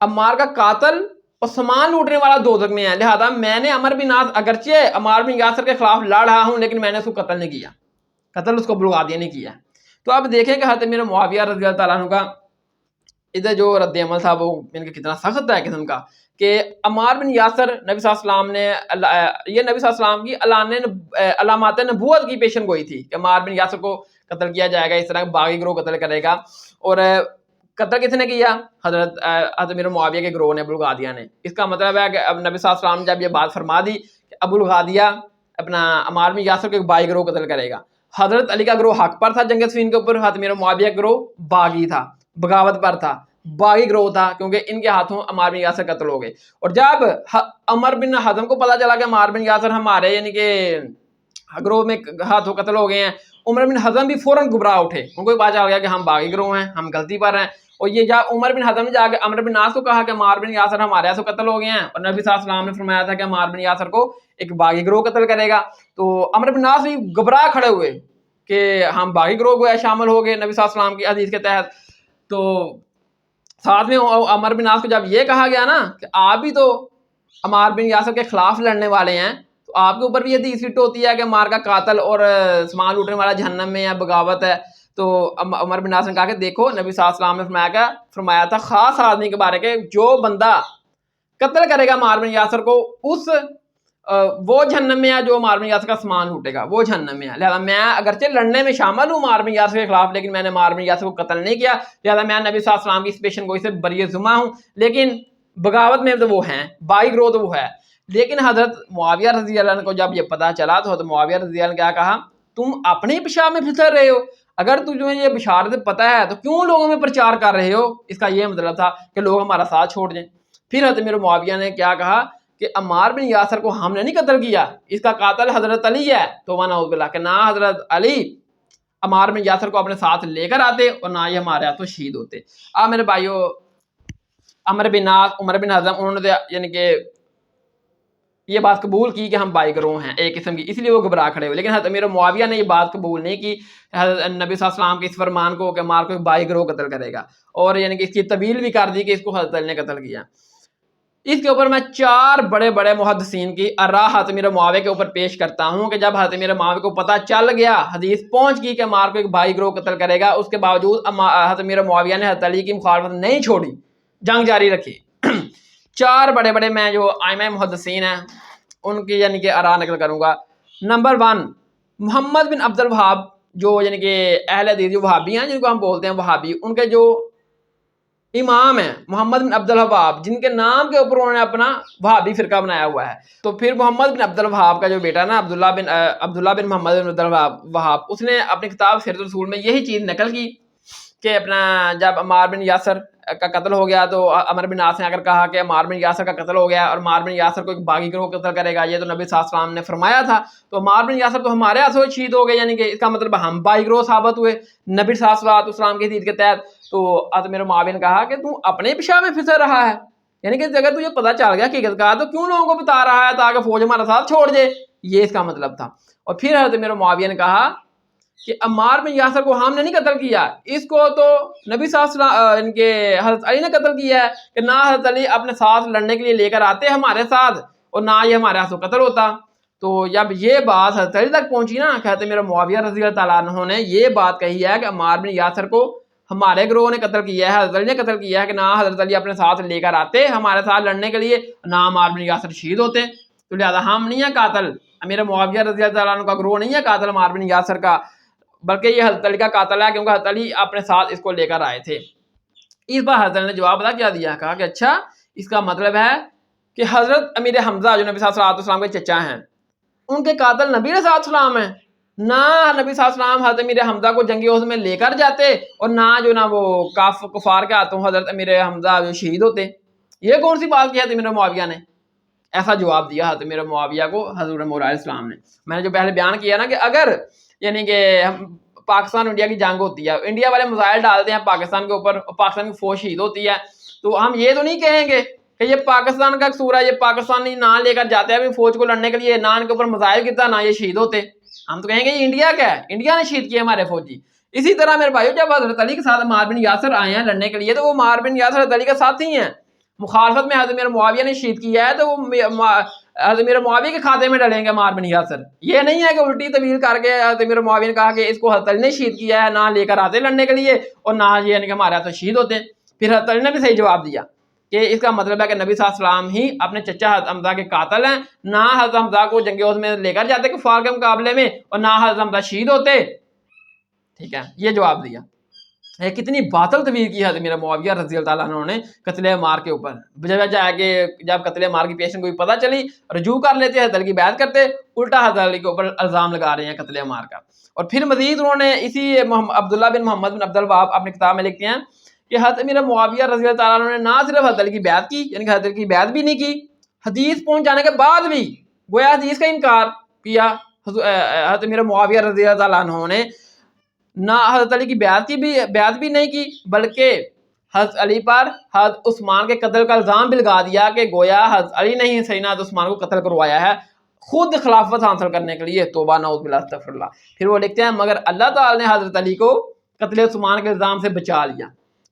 S1: عمار کا قاتل اور سامان لوٹنے والا دوزخ میں ہے، لہذا میں نے عمر بن عاص اگرچہ عمار بن یاسر کے خلاف لڑ رہا ہوں، لیکن میں نے اس کو قتل نہیں کیا، قتل اس کو بلغادیہ نہیں کیا۔ تو اب دیکھیں کہ حضرت امیر معاویہ رضی اللہ تعالیٰ عنہ کا ادھر جو رد عمل تھا وہ کتنا سخت ہے قسم کا، کہ عمار بن یاسر نبی صلی اللہ علیہ وسلم نے یہ نبی صلی اللہ علیہ وسلم کی علامات نبوت کی پیشن گوئی تھی کہ عمار بن یاسر کو قتل کیا جائے گا، اس طرح باغی گروہ قتل کرے گا، اور قتل کس نے کیا؟ حضرت امیر معاویہ کے گروہ نے، ابو الغادیہ نے۔ اس کا مطلب ہے کہ اب نبی صلی اللہ علیہ وسلم نے جب یہ بات فرما دی کہ ابو الغادیہ اپنا عمار بن یاسر کو ایک باغی گروہ قتل کرے گا، حضرت علی کا گروہ حق پر تھا جنگ صفین کے اوپر، حضرت امیر معاویہ کا گروہ باغی تھا، بغاوت پر تھا، باغی گروہ تھا، کیونکہ ان کے ہاتھوں عمار بن یاسر قتل ہو گئے۔ اور جب عمر بن حزم کو پتا چلا کہ عمار بن یاسر ہمارے یعنی کہ گروہ میں ہاتھوں قتل ہو گئے ہیں، عمر بن حزم بھی فوراً گھبرا اٹھے، ان کو بھی پتا چل گیا کہ ہم باغی گروہ ہیں، ہم غلطی پر ہیں۔ اور یہ جب عمر بن حزم نے جا کے عمر بن عاص کو کہا کہ عمار بن یاسر ہمارے ہاتھوں قتل ہو گئے ہیں، اور نبی صلی اللہ علیہ وسلم نے فرمایا تھا کہ عمار بن یاسر کو ایک باغی گروہ قتل کرے گا، تو عمر بن عاص بھی گھبرا کھڑے ہوئے کہ ہم باغی گروہ کو شامل ہو گئے نبی صلی اللہ علیہ وسلم کی حدیث کے تحت۔ تو ساتھ میں عمر بن عاص کو جب یہ کہا گیا نا کہ آپ بھی تو عمار بن یاسر کے خلاف لڑنے والے ہیں، تو آپ کے اوپر بھی یہ حدیث فٹ ہوتی ہے کہ عمار کا قاتل اور سامان لوٹنے والا جہنم میں ہے، بغاوت ہے۔ تو عمر بن عاص نے کہا کہ دیکھو نبی صلی اللہ علیہ وسلم نے فرمایا تھا خاص آدمی کے بارے کہ جو بندہ قتل کرے گا عمار بن یاسر کو، وہ جہنم میں ہے، جو عمار بن یاسر کا سامان لوٹے گا وہ جہنم میں ہے۔ لہذا میں اگرچہ لڑنے میں شامل ہوں عمار بن یاسر کے خلاف، لیکن میں نے عمار بن یاسر کو قتل نہیں کیا، لہذا میں نبی صلی اللہ علیہ وسلم کی اس پیشن گوئی سے بری ذمہ ہوں، لیکن بغاوت میں تو وہ ہیں، باغی گروہ تو وہ ہے۔ لیکن حضرت معاویہ رضی اللہ عنہ کو جب یہ پتا چلا تو حضرت معاویہ رضی اللہ عنہ نے کیا کہا، تم اپنے پیشاب میں پھسل رہے ہو، اگر تمہیں یہ بشارت پتہ ہے تو کیوں لوگوں میں پرچار کر رہے ہو؟ اس کا یہ مطلب تھا کہ لوگ ہمارا ساتھ چھوڑ دیں۔ پھر حضرت امیر معاویہ نے کیا کہا کہ عمار بن یاسر کو ہم نے نہیں قتل کیا، اس کا قاتل حضرت علی ہے، تو ونعوذ باللہ، کہ نہ حضرت علی عمار بن یاسر کو اپنے ساتھ لے کر آتے اور نہ ہی ہمارے ہاتھوں شہید ہوتے۔ اب میرے بھائیو، عمر بن عاص، عمر بن حزم، انہوں نے یعنی کہ یہ بات قبول کی کہ ہم باغی گروہ ہیں ایک قسم کی، اس لیے وہ گھبرا کھڑے ہوئے، لیکن حضرت امیر معاویہ نے یہ بات قبول نہیں کی حضرت نبی صلی اللہ علیہ وسلم کے اس فرمان کو کہ عمار کو ایک باغی گروہ قتل کرے گا، اور یعنی کہ اس کی طویل بھی کر دی کہ اس کو حضرت علی نے قتل کیا۔ اس کے اوپر میں 4 بڑے بڑے محدثین کی آراء حضرت امیر معاویہ کے اوپر پیش کرتا ہوں کہ جب حضرت امیر معاویہ کو پتہ چل گیا، حدیث پہنچ گئی کہ عمار کو ایک باغی گروہ قتل کرے گا، اس کے باوجود حضرت امیر معاویہ نے حضرت علی کی مخالفت نہیں چھوڑی، جنگ جاری رکھی۔ 4 بڑے بڑے میں جو ائمہ محدثین ہیں ان کی یعنی کہ آراء نقل کروں گا۔ نمبر 1، محمد بن عبد الوہاب، جو یعنی کہ اہل حدیث جو وہابی ہیں، جن کو ہم بولتے ہیں وہابی، ان کے جو امام ہیں محمد بن عبد الوہاب، جن کے نام کے اوپر انہوں نے اپنا وہابی فرقہ بنایا ہوا ہے۔ تو پھر محمد بن عبد الوہاب کا جو بیٹا نا عبداللہ بن محمد بن عبد الوہاب، اس نے اپنی کتاب سیرۃ الرسول میں یہی چیز نقل کی کہ اپنا جب عمار بن یاسر کا قتل ہو گیا تو عمر بن عاص نے اگر کہا کہ عمار بن یاسر کا قتل ہو گیا اور عمار بن یاسر کو ایک باغی گروہ قتل کرے گا، یہ تو نبی صلی اللہ علیہ وسلم نے فرمایا تھا، تو عمار بن یاسر تو ہمارے ہاتھوں شہید ہو گئے، یعنی کہ اس کا مطلب ہم باغی گروہ ثابت ہوئے نبی صلی اللہ علیہ وسلم کی حدیث کے تحت۔ تو حضرت امیر معاویہ نے کہا کہ تو اپنے پیشاب میں پھسل رہا ہے، یعنی کہ اگر تجھے پتہ چل گیا حقیقت کا تو کیوں لوگوں کو بتا رہا ہے تاکہ فوج ہمارا ساتھ چھوڑ دے، یہ اس کا مطلب تھا۔ اور پھر حضرت امیر معاویہ نے کہا کہ عمار بن یاسر کو ہم نے نہیں قتل کیا، اس کو تو نبی صلی اللہ علیہ وسلم ان کے حضرت علی نے قتل کیا ہے، کہ نہ حضرت علی اپنے ساتھ لڑنے کے لیے لے کر آتے ہمارے ساتھ اور نہ یہ ہمارے ہاتھوں قتل ہوتا۔ تو جب یہ بات حضرت علی تک پہنچی نا، حضرت امیر معاویہ رضی اللہ تعالیٰ عنہ نے یہ بات کہی ہے کہ عمار بن یاسر کو ہمارے گروہ نے قتل کیا ہے، حضرت علی نے قتل کیا ہے، کہ نہ حضرت علی اپنے ساتھ لے کر آتے ہمارے ساتھ لڑنے کے لیے، نہ عمار بن یاسر شہید ہوتے، تو لہٰذا ہم نہیں ہیں قاتل، امیر معاویہ رضی اللہ تعالیٰ عنہ کا گروہ نہیں ہے قاتل عمار بن یاسر کا، بلکہ یہ حضرت علی کا قاتل ہے، کیونکہ حضرت علی اپنے ساتھ اس کو لے کر آئے تھے۔ اس بار حضرت علی نے جواب پتہ کیا دیا، کہا کہ اچھا اس کا مطلب ہے کہ حضرت امیر حمزہ جو نبی صلی اللہ علیہ وسلم کے چچا ہیں، ان کے قاتل نبی علیہ السلام ہیں، نہ نبی صلی اللہ علیہ وسلم حضرت امیر حمزہ کو جنگ احد میں لے کر جاتے، اور نہ جو نا وہ کفار کے ہاتھوں حضرت امیر حمزہ جو شہید ہوتے۔ یہ کون سی بات کی حضرت امیر معاویہ نے؟ ایسا جواب دیا حضرت امیر معاویہ کو حضور مولا علیہ السلام نے۔ میں نے جو پہلے بیان کیا نا کہ اگر یعنی کہ پاکستان انڈیا کی جنگ ہوتی ہے، انڈیا والے میزائل ڈالتے ہیں پاکستان کے اوپر اور پاکستان کی فوج شہید ہوتی ہے، تو ہم یہ تو نہیں کہیں گے کہ یہ پاکستان کا قصور ہے، یہ پاکستانی نہ لے کر جاتے ہیں اپنی فوج کو لڑنے کے لیے، نہ ان کے اوپر میزائل گرتا، نہ یہ شہید ہوتے، ہم تو کہیں گے یہ انڈیا کا ہے، انڈیا نے شہید کیے ہمارے فوجی۔ اسی طرح میرے بھائیو جب حضرت علی کے ساتھ عمار بن یاسر آئے ہیں لڑنے کے لیے، تو وہ عمار بن یاسر حضرت علی کے ساتھ ہی ہیں، مخالفت میں حضرت امیر معاویہ نے شہید کیا ہے تو وہ حضرت امیر معاویہ کے کھاتے میں ڈلیں گے عمار بن یاسر۔ یہ نہیں ہے کہ الٹی طویل کر کے حضرت امیر معاویہ نے کہا کہ اس کو حضرت علی نے شہید کیا ہے، نہ لے کر آتے لڑنے کے لیے اور نہ یہ یعنی کہ ہمارے ہاتھ شہید ہوتے۔ پھر حضرت علی نے بھی صحیح جواب دیا کہ اس کا مطلب ہے کہ نبی صلی اللہ علیہ وسلم ہی اپنے چچا حضرت حمزہ کے قاتل ہیں، نہ حضرت حمزہ کو جنگ احد میں لے کر جاتے کفار کے مقابلے میں، اور نہ حضرت حمزہ شہید ہوتے۔ ٹھیک ہے، یہ جواب دیا۔ کتنی باطل طویل کی حضرت امیر معاویہ رضی اللہ تعالیٰ عنہ نے قتل عمار کے اوپر، جب قتل عمار کی پیشن کو بھی پتہ چلی رجوع کر لیتے، حضرت علی کی بیعت کرتے، الٹا حضرت علی کے اوپر الزام لگا رہے ہیں قتل عمار کا۔ اور پھر مزید انہوں نے اسی عبداللہ بن محمد بن عبد الوہاب اپنی کتاب میں لکھتے ہیں کہ حضرت امیر معاویہ رضی اللہ تعالیٰ عنہ نے نہ صرف حضرت علی کی بیعت کی، یعنی کہ حضرت علی کی بیعت بھی نہیں کی، حدیث پہنچ جانے کے بعد بھی گویا حدیث کا انکار کیا حضرت امیر معاویہ رضی اللہ تعالیٰ عنہ نے، نہ حضرت علی کی بیعت بھی نہیں کی، بلکہ حضرت علی پر حضرت عثمان کے قتل کا الزام بھی لگا دیا کہ گویا حضرت علی نے ہی سیدنا حضرت عثمان کو قتل کروایا ہے خود خلافت حاصل کرنے کے لیے۔ توبہ نعوذ باللہ استغفر اللہ۔ پھر وہ لکھتے ہیں مگر اللہ تعالی نے حضرت علی کو قتل عثمان کے الزام سے بچا لیا۔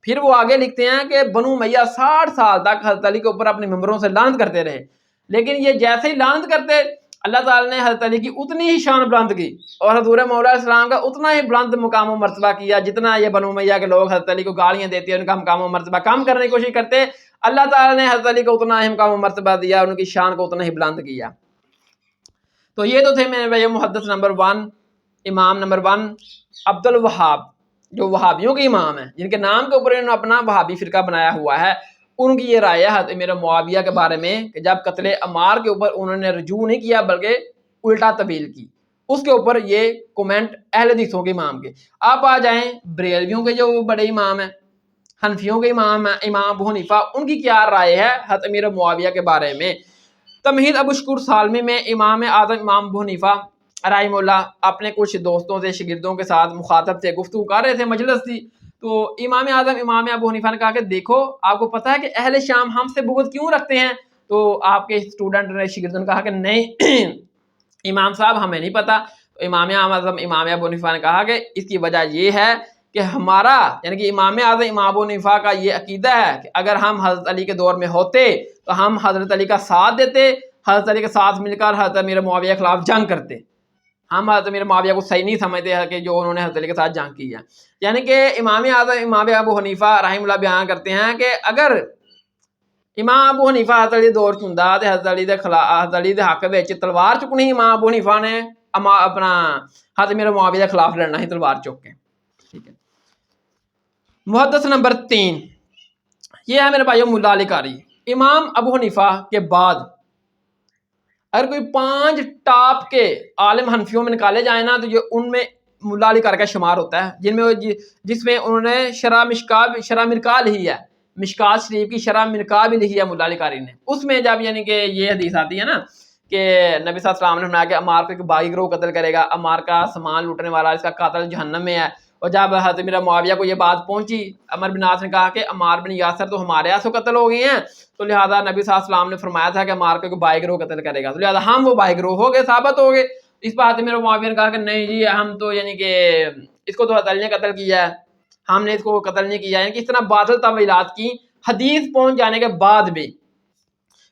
S1: پھر وہ آگے لکھتے ہیں کہ بنو امیہ 60 سال تک حضرت علی کے اوپر اپنے ممبروں سے لعنت کرتے رہے، لیکن یہ جیسے ہی لعنت کرتے اللہ تعالی نے حضرت علی کی اتنی ہی شان بلند کی اور حضور مولا علیہ السلام کا اتنا ہی بلند مقام و مرتبہ کیا، جتنا یہ بنو امیہ کے لوگ حضرت علی کو گالیاں دیتے ہیں، ان کا مقام و مرتبہ کم کرنے کی کوشش کرتے، اللہ تعالی نے حضرت علی کو اتنا ہی مقام و مرتبہ دیا، ان کی شان کو اتنا ہی بلند کیا۔ تو یہ تو تھے میرے بھائی محدث نمبر 1، امام نمبر 1 عبد الوہاب، جو وہابیوں کے امام ہیں، جن کے نام کے اوپر انہوں نے اپنا وہابی فرقہ بنایا ہوا ہے۔ ان کی یہ رائے ہے حضرت امیر معاویہ کے بارے میں کہ جب قتل عمار کے اوپر انہوں نے رجوع نہیں کیا بلکہ الٹا طویل کی، اس کے اوپر یہ کومنٹ اہل حدیثوں کے امام کے۔ آپ آ جائیں بریلویوں کے جو بڑے امام ہیں، حنفیوں کے امام ہیں، امام ابو حنیفہ، ان کی کیا رائے ہے حضرت امیر معاویہ کے بارے میں؟ تمہید ابو شکور سالمی میں امام اعظم امام ابو حنیفہ رحمہ اللہ اپنے کچھ دوستوں سے شاگردوں کے ساتھ مخاطب تھے، گفتگو کر رہے تھے، مجلس تھی، تو امام اعظم امام ابو حنیفہ نے کہا کہ دیکھو آپ کو پتہ ہے کہ اہل شام ہم سے بغض کیوں رکھتے ہیں؟ تو آپ کے اسٹوڈنٹ نے شاگردوں نے کہا کہ نہیں امام صاحب ہمیں نہیں پتہ۔ تو امام اعظم امام ابو حنیفہ نے کہا کہ اس کی وجہ یہ ہے کہ ہمارا یعنی کہ امام اعظم امام ابو حنیفہ کا یہ عقیدہ ہے کہ اگر ہم حضرت علی کے دور میں ہوتے تو ہم حضرت علی کا ساتھ دیتے، حضرت علی کے ساتھ مل کر حضرت امیر معاویہ کے خلاف جنگ کرتے۔ ہم حضرت امیر معاویہ کو صحیح نہیں سمجھتے ہیں کہ جو انہوں نے حضرت علی کے ساتھ جنگ کی ہے۔ یعنی کہ امام اعظم امام ابو حنیفہ رحمہ اللہ بیان کرتے ہیں کہ اگر امام ابو حنیفہ حضرت علی دور چوندا تے حضرت علی دے خلاف حضرت علی دے حق وچ تلوار چکنی، امام ابو حنیفہ نے اپنا حضرت امیر معاویہ کے خلاف لڑنا ہی تلوار چک کے۔ ٹھیک ہے، محدث نمبر 3 یہ ہے میرے بھائیو ملا علی قاری۔ امام ابو حنیفہ کے بعد اگر کوئی 5 ٹاپ کے عالم حنفیوں میں نکالے جائیں نا تو یہ ان میں ملا علی قاری کا شمار ہوتا ہے، جس میں انہوں نے شرح مرقاہ لکھی ہے، مشکات شریف کی شرح مرقاہ بھی لکھی ہے ملا علی قاری نے۔ اس میں جب یعنی کہ یہ حدیث آتی ہے نا کہ نبی صلی اللہ علیہ وسلم نے فرمایا کہ عمار کو ایک باغی گروہ قتل کرے گا، عمار کا سامان لوٹنے والا اس کا قاتل جہنم میں ہے، اور جب حضرت امیر معاویہ کو یہ بات پہنچی، عمر بن عاص نے کہا کہ عمار بن یاسر تو ہمارے ہاتھوں قتل ہو گئے ہیں، تو لہٰذا نبی صلی اللہ علیہ وسلم نے فرمایا تھا کہ عمار کو ایک باغی گروہ قتل کرے گا، تو لہٰذا ہم وہ باغی گروہ ہو گئے، ثابت ہو گئے۔ اس پر حضرت امیر معاویہ نے کہا کہ نہیں جی ہم تو یعنی کہ اس کو تو حضرت علی نے قتل کیا ہے، ہم نے اس کو قتل نہیں کیا، یعنی کہ اس طرح باطل تاویلات کی حدیث پہنچ جانے کے بعد بھی۔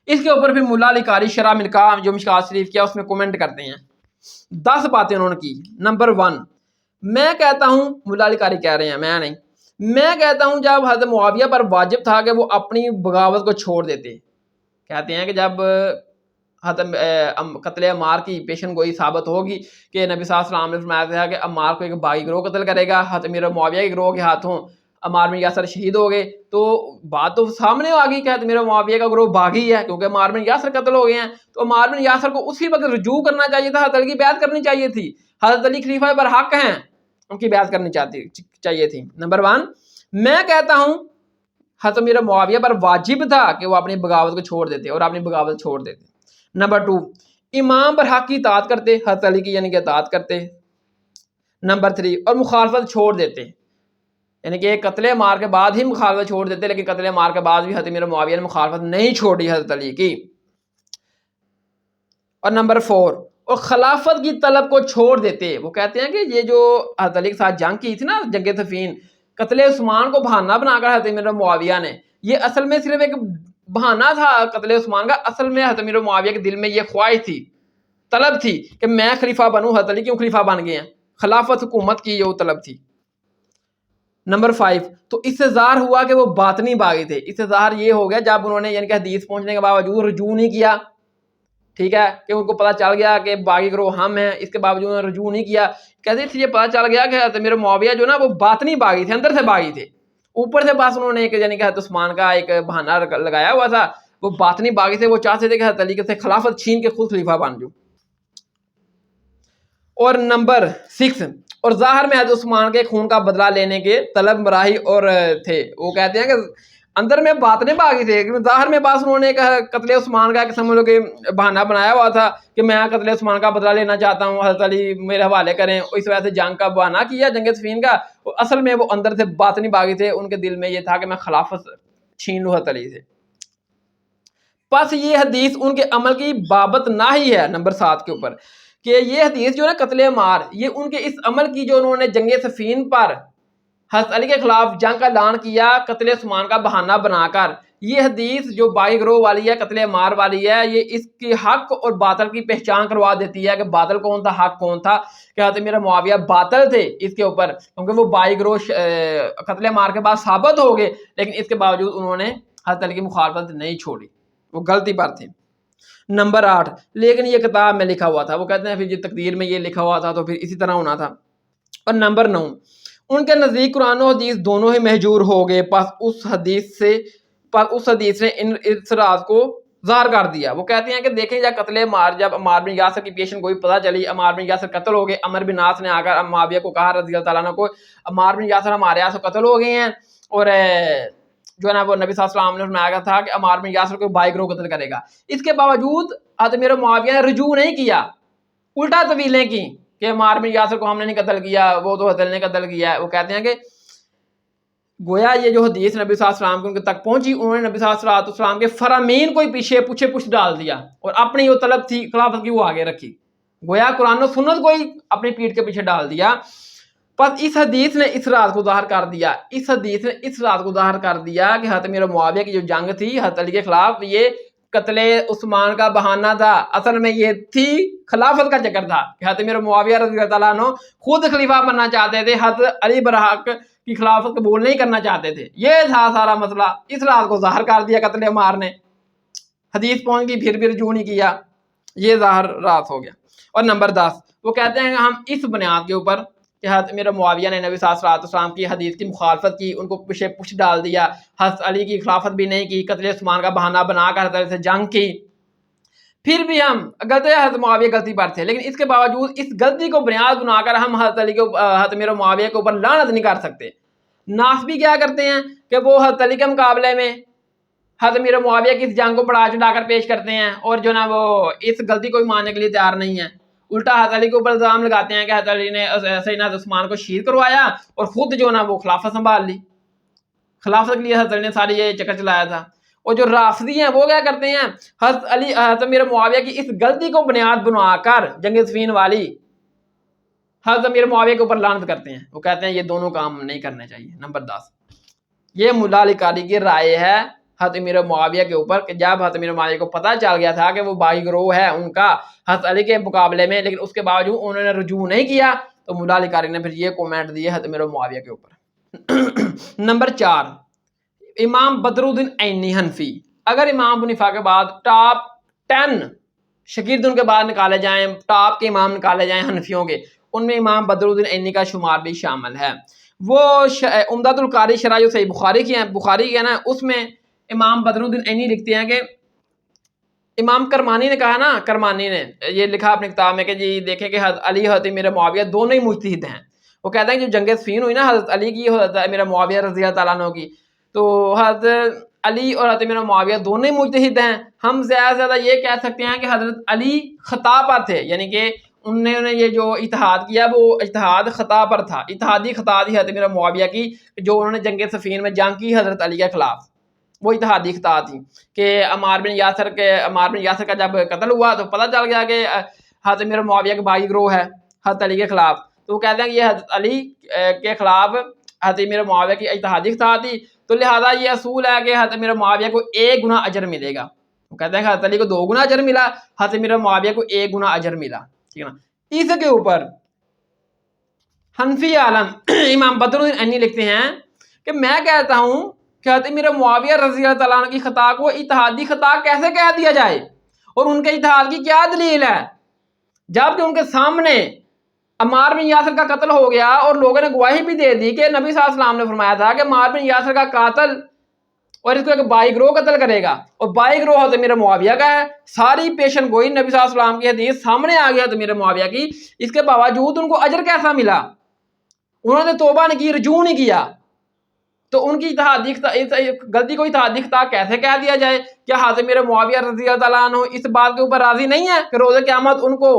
S1: اس کے اوپر پھر ملا علی قاری شرح ملکہ جو مشکات شریف کیا اس میں کومنٹ کرتے ہیں 10 باتیں انہوں نے کی. نمبر 1 میں کہتا ہوں، ملا علی قاری کہہ رہے ہیں میں نہیں، میں کہتا ہوں جب حضرت معاویہ پر واجب تھا کہ وہ اپنی بغاوت کو چھوڑ دیتے. کہتے ہیں کہ جب قتل عمار کی پیشن گوئی ثابت ہوگی کہ نبی صلی اللہ علیہ وسلم نے فرمایا تھا کہ عمار کو ایک باغی گروہ قتل کرے گا، حضرت امیر معاویہ کے گروہ کے ہاتھوں عمار بن یاسر شہید ہو گئے، تو بات تو سامنے آ گئی کہ حضرت امیر معاویہ کا گروہ باغی ہے کیونکہ عمار بن یاسر قتل ہو گئے ہیں. تو عمار بن یاسر کو اسی وقت رجوع کرنا چاہیے تھا، حضرت علی کی بیعت کرنی چاہیے تھی. حضرت علی خلیفہ برحق ہیں، ان کی بیعت کرنی چاہیے تھی. نمبر 1 میں کہتا ہوں حضرت امیر معاویہ پر واجب تھا کہ وہ اپنی بغاوت کو چھوڑ دیتے اور اپنی بغاوت چھوڑ دیتے. نمبر 2 امام پر حق کی اطاعت کرتے، حضرت علی کی یعنی کہ اطاعت کرتے. نمبر 3 اور مخالفت چھوڑ دیتے، یعنی کہ قتل عمار کے بعد ہی مخالفت چھوڑ دیتے، لیکن قتل عمار کے بعد بھی حضرت امیر معاویہ نے مخالفت نہیں چھوڑی حضرت علی کی. اور نمبر 4 اور خلافت کی طلب کو چھوڑ دیتے. وہ کہتے ہیں کہ یہ جو حضرت علی کے ساتھ جنگ کی تھی نا، جنگ صفین، قتل عثمان کو بہانہ بنا کر حضرت امیر معاویہ نے، یہ اصل میں صرف ایک بہانہ تھا قتل عثمان کا. اصل میں حضرت امیر معاویہ کے دل میں یہ خواہش تھی، طلب تھی کہ میں خلیفہ بنوں. حضرت علی کیوں خلیفہ بن گئے ہیں؟ خلافت حکومت کی یہ طلب تھی. نمبر 5 تو اس سے ظاہر ہوا کہ وہ باطنی باغی تھے. اس سے ظاہر یہ ہو گیا جب انہوں نے یعنی کہ حدیث پہنچنے کے باوجود رجوع نہیں کیا، ٹھیک ہے، کہ ان کو پتہ چل گیا کہ باغی گروہ ہم ہیں، اس کے باوجود انہوں نے رجوع نہیں کیا. کہتے تھے یہ پتہ چل گیا کہ حضرت امیر معاویہ جو نا وہ باطنی باغی تھے، اندر سے باغی تھے. اوپر سے بس انہوں نے ایک یعنی کہ حضرت عثمان کا ایک بہانہ لگایا ہوا تھا. وہ باطنی باغی تھے، وہ چاہتے تھے کہ حضرت علی سے خلافت چھین کے خود خلیفہ بن جاؤ. اور نمبر 6 اور ظاہر میں حضرت عثمان کے خون کا بدلہ لینے کے طلب مراحی اور تھے. وہ کہتے ہیں کہ اندر میں باطنی باغی تھے، ظاہر میں بس انہوں نے قتل عثمان کا ایک سمجھ کے بہانہ بنایا ہوا تھا کہ میں قتل عثمان کا بدلہ لینا چاہتا ہوں، حضرت علی میرے حوالے کریں. اس وجہ سے جنگ کا بہانہ کیا، جنگ صفین کا. اصل میں وہ اندر سے باطنی باغی تھے، ان کے دل میں یہ تھا کہ میں خلافت چھین لوں حضرت علی سے. پس یہ حدیث ان کے عمل کی بابت نہ ہی ہے. نمبر 7 کے اوپر کہ یہ حدیث جو ہے قتل عمار، یہ ان کے اس عمل کی جو انہوں نے جنگ صفین پر حضرت علی کے خلاف جنگ کا اعلان کیا قتل عثمان کا بہانہ بنا کر، یہ حدیث جو باغی گروہ والی ہے، قتل عمار والی ہے، یہ اس کی حق اور باطل کی پہچان کروا دیتی ہے کہ باطل کون تھا، حق کون تھا. کہ حضرت امیر معاویہ باطل تھے اس کے اوپر، کیونکہ وہ باغی گروہ قتل عمار کے بعد ثابت ہو گئے، لیکن اس کے باوجود انہوں نے حضرت علی کی مخالفت نہیں چھوڑی، وہ غلطی پر تھے. نمبر 8 لیکن یہ کتاب میں لکھا ہوا تھا. وہ کہتے ہیں پھر یہ تقدیر میں یہ لکھا ہوا تھا تو پھر اسی طرح ہونا تھا. اور نمبر 9 ان کے نزدیک قرآن و حدیث دونوں ہی مہجور ہو گئے، پس اس حدیث نے ان اثرات کو ظاہر کر دیا. وہ کہتے ہیں کہ دیکھیں جب قتل عمار، جب عمار بن یاسر کی پیشن گوئی پتہ چلی، عمار بن یاسر قتل ہو گئے، عمر بن عاص نے آ کر معاویہ کو کہا رضی اللہ تعالیٰ عنہ کو، عمار بن یاسر ہمارے یہاں سے قتل ہو گئے ہیں، اور جو ہے نا وہ نبی صلی اللہ علیہ وسلم نے فرمایا تھا کہ عمار بن یاسر کو باغی گروہ قتل کرے گا. اس کے باوجود حضرت امیر معاویہ نے رجوع نہیں کیا، الٹا طویلیں کی کہ عمار بن یاسر کو ہم نے نہیں قتل کیا، وہ تو حضرت علی نے قتل کیا ہے. وہ کہتے ہیں کہ گویا یہ جو حدیث نبی صلی اللہ علیہ وسلم کے تک پہنچی، انہوں نے نبی صلی اللہ علیہ وسلم کے فرامین کو ہی پیچھے پوچھ ڈال دیا اور اپنی جو طلب تھی خلافت کی وہ آگے رکھی. گویا قرآن و سنت کو ہی اپنی پیٹھ کے پیچھے ڈال دیا. پس اس حدیث نے اس رات کو ظاہر کر دیا، اس حدیث نے اس رات کو ظاہر کر دیا کہ حضرت امیر معاویہ کی جو جنگ تھی حضرت علی کے خلاف، یہ قتل عثمان کا بہانہ تھا. اصل میں یہ تھی خلافت کا چکر تھا کہ حضرت امیر معاویہ رضی اللہ تعالیٰ عنہ خود خلیفہ بننا چاہتے تھے، حضرت علی برحق کی خلافت قبول نہیں کرنا چاہتے تھے. یہ تھا سارا مسئلہ. اس رات کو ظاہر کر دیا قتل عمار نے، حدیث پہنچ گئی پھر بھی رجوع نہیں کیا، یہ ظاہر رات ہو گیا. اور نمبر 10 وہ کہتے ہیں کہ ہم اس بنیاد کے اوپر کہ حضرت امیر معاویہ نے نبی صلی اللہ علیہ وسلم کی حدیث کی مخالفت کی، ان کو پیچھے پوچھ ڈال دیا، حضرت علی کی خلافت بھی نہیں کی، قتل عثمان کا بہانہ بنا کر حضرت علی سے جنگ کی، پھر بھی ہم حضرت معاویہ غلطی پر تھے، لیکن اس کے باوجود اس غلطی کو بنیاد بنا کر ہم حضرت علی کو حضرت امیر معاویہ کے اوپر لعنت نہیں کر سکتے. ناسبی کیا کرتے ہیں کہ وہ حضرت علی کے مقابلے میں حضرت امیر معاویہ کی اس جنگ کو بڑھا چڑھا کر پیش کرتے ہیں اور جو نا وہ اس غلطی کو ماننے کے لیے تیار نہیں ہیں. الٹا حضرت علی کے اوپر الزام لگاتے ہیں کہ حضرت علی نے سیدنا عثمان کو شہید کروایا اور خود جو نا وہ خلافت سنبھال لی. خلافت کے لیے حضرت علی نے ساری یہ چکر چلایا تھا. اور جو رافضی ہیں وہ کیا کرتے ہیں، حضرت امیر معاویہ کی اس غلطی کو بنیاد بنا کر جنگ صفین والی حضرت امیر معاویہ کے اوپر لعنت کرتے ہیں. وہ کہتے ہیں یہ دونوں کام نہیں کرنے چاہیے. نمبر 10 یہ ملا علی قاری کی رائے ہے حضرت امیر معاویہ کے اوپر کہ جب حضرت امیر معاویہ کو پتہ چل گیا تھا کہ وہ باغی گروہ ہے ان کا حضرت علی کے مقابلے میں، لیکن اس کے باوجود انہوں نے رجوع نہیں کیا، تو مولا علی قاری نے پھر یہ کومنٹ دیے حضرت امیر معاویہ کے اوپر۔ نمبر 4، امام بدر الدین عینی حنفی۔ اگر امام ابو حنیفہ کے بعد ٹاپ 10 شاگرد ان کے بعد نکالے جائیں، ٹاپ کے امام نکالے جائیں حنفیوں کے، ان میں امام بدر الدین عینی کا شمار بھی شامل ہے۔ وہ عمدۃ القاری شرح جو صحیح بخاری کی ہے، بخاری کی ہے نا، اس میں امام بدر الدین عینی لکھتے ہیں کہ امام کرمانی نے کہا نا، کرمانی نے یہ لکھا اپنی کتاب میں کہ جی دیکھیں کہ حضرت علی حضرت امیر معاویہ دونوں ہی مجتہد ہیں۔ وہ کہتے ہیں کہ جو جنگ صفین ہوئی نا حضرت علی کی حضرت امیر معاویہ رضی اللہ تعالیٰ عنہ کی، تو حضرت علی اور حضرت امیر معاویہ دونوں ہی مجتہد ہیں۔ ہم زیادہ سے زیادہ یہ کہہ سکتے ہیں کہ حضرت علی خطا پر تھے، یعنی کہ انہوں نے یہ جو اتحاد کیا وہ اتحاد خطا پر تھا، اتحادی خطا تھی حضرت امیر معاویہ کی، جو انہوں نے جنگ صفین میں جنگ کی حضرت علی کے خلاف، وہ اتحادی خطا تھی کہ عمار بن یاسر کا جب قتل ہوا تو پتہ چل گیا کہ حضرت امیر معاویہ کے باغی گروہ ہے حضرت علی کے خلاف، تو وہ کہتے ہیں کہ یہ حضرت علی کے خلاف حضرت امیر معاویہ کی اتحادی خطا تھی، تو لہذا یہ اصول ہے کہ حضرت امیر معاویہ کو 1 گنا اجر ملے گا۔ وہ کہتے ہیں کہ حضرت علی کو 2 گنا اجر ملا، حضرت امیر معاویہ کو 1 گنا اجر ملا، ٹھیک ہے نا۔ اس کے اوپر حنفی عالم امام بدر الدین عینی لکھتے ہیں کہ میں کہتا ہوں کہ حضرت امیر معاویہ رضی اللہ تعالیٰ عنہ کی خطا کو اتحادی خطا کیسے کہہ دیا جائے، اور ان کے اتحاد کی کیا دلیل ہے، جبکہ ان کے سامنے عمار بن یاسر کا قتل ہو گیا اور لوگوں نے گواہی بھی دے دی کہ نبی صلی اللہ علیہ وسلم نے فرمایا تھا کہ عمار بن یاسر کا قاتل اور اس کو ایک بائی گروہ قتل کرے گا، اور بائی گروہ حضرت امیر معاویہ کا ہے۔ ساری پیشن گوئی نبی صلی اللہ علیہ وسلم کی حدیث سامنے آ گیا حضرت امیر معاویہ کی، اس کے باوجود ان کو اجر کیسا ملا؟ انہوں نے توبہ نہیں کی، رجوع نہیں کیا، تو ان کی اتحادی غلطی کو اتحادی خطا کیسے کہہ دیا جائے؟ کیا حضرت امیر معاویہ رضی اللہ تعالیٰ عنہ اس بات کے اوپر راضی نہیں ہے کہ روز قیامت ان کو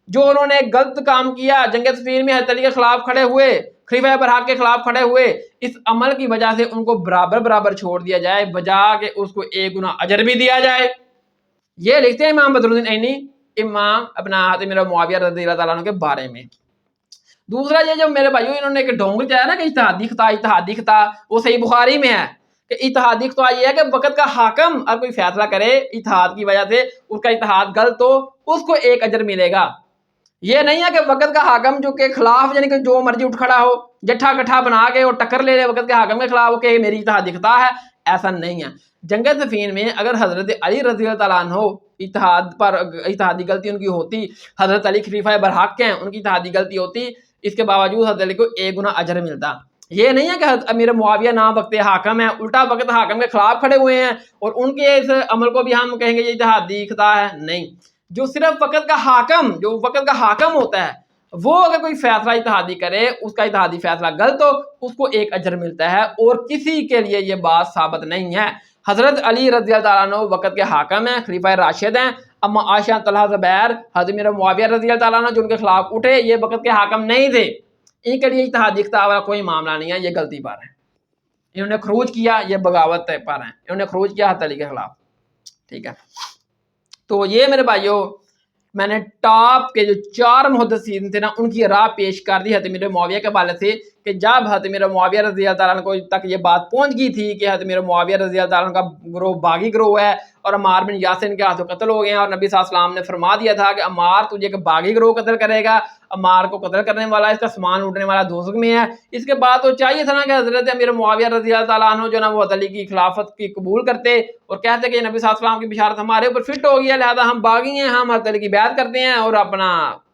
S1: جو انہوں نے غلط کام کیا، جنگ صفین میں حضرت علی کے خلاف کھڑے ہوئے، خلیفہ برحق کے خلاف کھڑے ہوئے، اس عمل کی وجہ سے ان کو برابر چھوڑ دیا جائے، بجا کہ اس کو 1 گنا اجر بھی دیا جائے؟ یہ لکھتے ہیں امام بدر الدین عینی امام اپنا حضرت امیر معاویہ رضی اللہ تعالیٰ عنہ کے بارے میں۔ دوسرا یہ جو میرے بھائیوں انہوں نے ایک ڈھونگ چاہا نا کہ اتحادی خطا، وہ صحیح بخاری میں ہے کہ اتحادی خطا یہ ہے کہ وقت کا حاکم اگر کوئی فیصلہ کرے اتحاد کی وجہ سے، اس کا اتحاد غلط ہو، اس کو 1 اجر ملے گا۔ یہ نہیں ہے کہ وقت کا حاکم جو کہ خلاف، یعنی کہ جو مرضی اٹھ کھڑا ہو، جٹھا کٹھا بنا کے اور ٹکر لے وقت کے حاکم کے خلاف کہ میری اتحادی خطا ہے، ایسا نہیں ہے۔ جنگ صفین میں اگر حضرت علی رضی اللہ تعالیٰ عنہ اتحادی غلطی ان کی ہوتی، حضرت علی خلیفہ برحق ہیں، ان کی اتحادی غلطی ہوتی، اس کے باوجود حضرت علی کو 1 گنا اجر ملتا۔ یہ نہیں ہے کہ حضرت امیر معاویہ نام وقت حاکم ہے، الٹا وقت حاکم کے خلاف کھڑے ہوئے ہیں اور ان کے اس عمل کو بھی ہم کہیں گے یہ اتحادی خطا ہے، نہیں۔ جو صرف وقت کا حاکم ہوتا ہے، وہ اگر کوئی فیصلہ اتحادی کرے، اس کا اتحادی فیصلہ غلط ہو، اس کو 1 اجر ملتا ہے، اور کسی کے لیے یہ بات ثابت نہیں ہے۔ حضرت علی رضی اللہ تعالیٰ عنہ وقت کے حاکم ہیں، خلیفہ راشد ہیں، اما عائشہ، طلحہ، زبیر، حضرت امیر معاویہ رضی اللہ تعالیٰ عنہ جو ان کے خلاف اٹھے، یہ وقت کے حاکم نہیں تھے، ان کے لیے اتحادی خطا والا کوئی معاملہ نہیں ہے، یہ غلطی پر ہے۔ انہوں نے خروج کیا، یہ بغاوت پر ہے، انہوں نے خروج کیا حضرت علی کے خلاف، ٹھیک ہے۔ تو یہ میرے بھائیوں میں نے ٹاپ کے جو 4 محدثین تھے نا، ان کی راہ پیش کر دی حضرت امیر معاویہ کے حوالے سے، کہ جب حضرت امیر معاویہ رضی اللہ تعالیٰ عنہ کو تک یہ بات پہنچ گئی تھی کہ حضرت امیر معاویہ رضی اللہ تعالیٰ عنہ کا گروہ باغی گروہ ہے اور عمار بن یاسر کے ہاتھوں قتل ہو گئے ہیں، اور نبی صلی اللہ علیہ وسلم نے فرما دیا تھا کہ عمار تجھے ایک باغی گروہ قتل کرے گا، عمار کو قتل کرنے والا، اس کا سامان لوٹنے والا دوزخ میں ہے۔ اس کے بعد تو چاہیے تھا نا کہ حضرت امیر معاویہ رضی اللہ تعالیٰ عنہ جو نا وہ علی کی خلافت کی قبول کرتے اور کہتے کہ نبی صلی اللہ علیہ وسلم کی بشارت ہمارے اوپر فٹ ہو گئی ہے، لہذا ہم باغی ہیں، ہم حضرت علی کی بیعت کرتے ہیں اور اپنا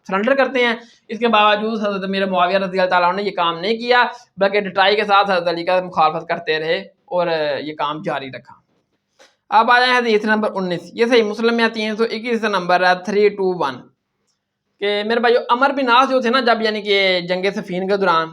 S1: سرنڈر کرتے ہیں۔ اس کے باوجود حضرت امیر معاویہ رضی اللہ تعالیٰ عنہ نے یہ کام نہیں کیا، بلکہ ڈٹائی کے ساتھ حضرت علی کا مخالفت کرتے رہے اور یہ کام جاری رکھا۔ اب آ جائیں حدیث نمبر 19، یہ صحیح مسلم میں 321 نمبر ہے 321، کہ میرے بھائیو عمر بن عاص جو تھے نا، جب یعنی کہ جنگ صفین کے دوران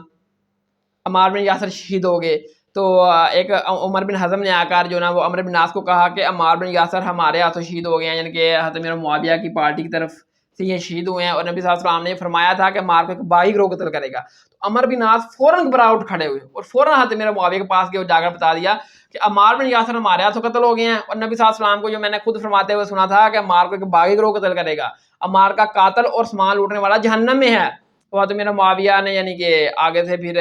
S1: عمار بن یاسر شہید ہو گئے، تو ایک عمر بن حزم نے آ کر جو نا وہ عمر بن عاص کو کہا کہ عمار بن یاسر ہمارے ہاتھوں شہید ہو گئے ہیں، یعنی کہ حضرت امیر معاویہ کی پارٹی کی طرف سے یہ شہید ہوئے ہیں، اور نبی صلی اللہ علیہ وسلم نے فرمایا تھا کہ عمار کو ایک باغی گروہ قتل کرے گا۔ تو عمر بن عاص فوراً گھبرا اٹھ کھڑے ہوئے اور فوراً حضرت امیر معاویہ کے پاس گئے اور جا کر بتا دیا کہ عمار بن یاسر ہمارے ہاتھوں قتل ہو گئے ہیں، اور نبی صلی اللہ علیہ وسلم کو جو میں نے خود فرماتے ہوئے سنا تھا کہ عمار کو ایک باغی گروہ قتل کرے گا، عمار کا قاتل اور سامان لوٹنے والا جہنم میں ہے۔ تو حضرت امیر معاویہ نے یعنی کہ آگے سے پھر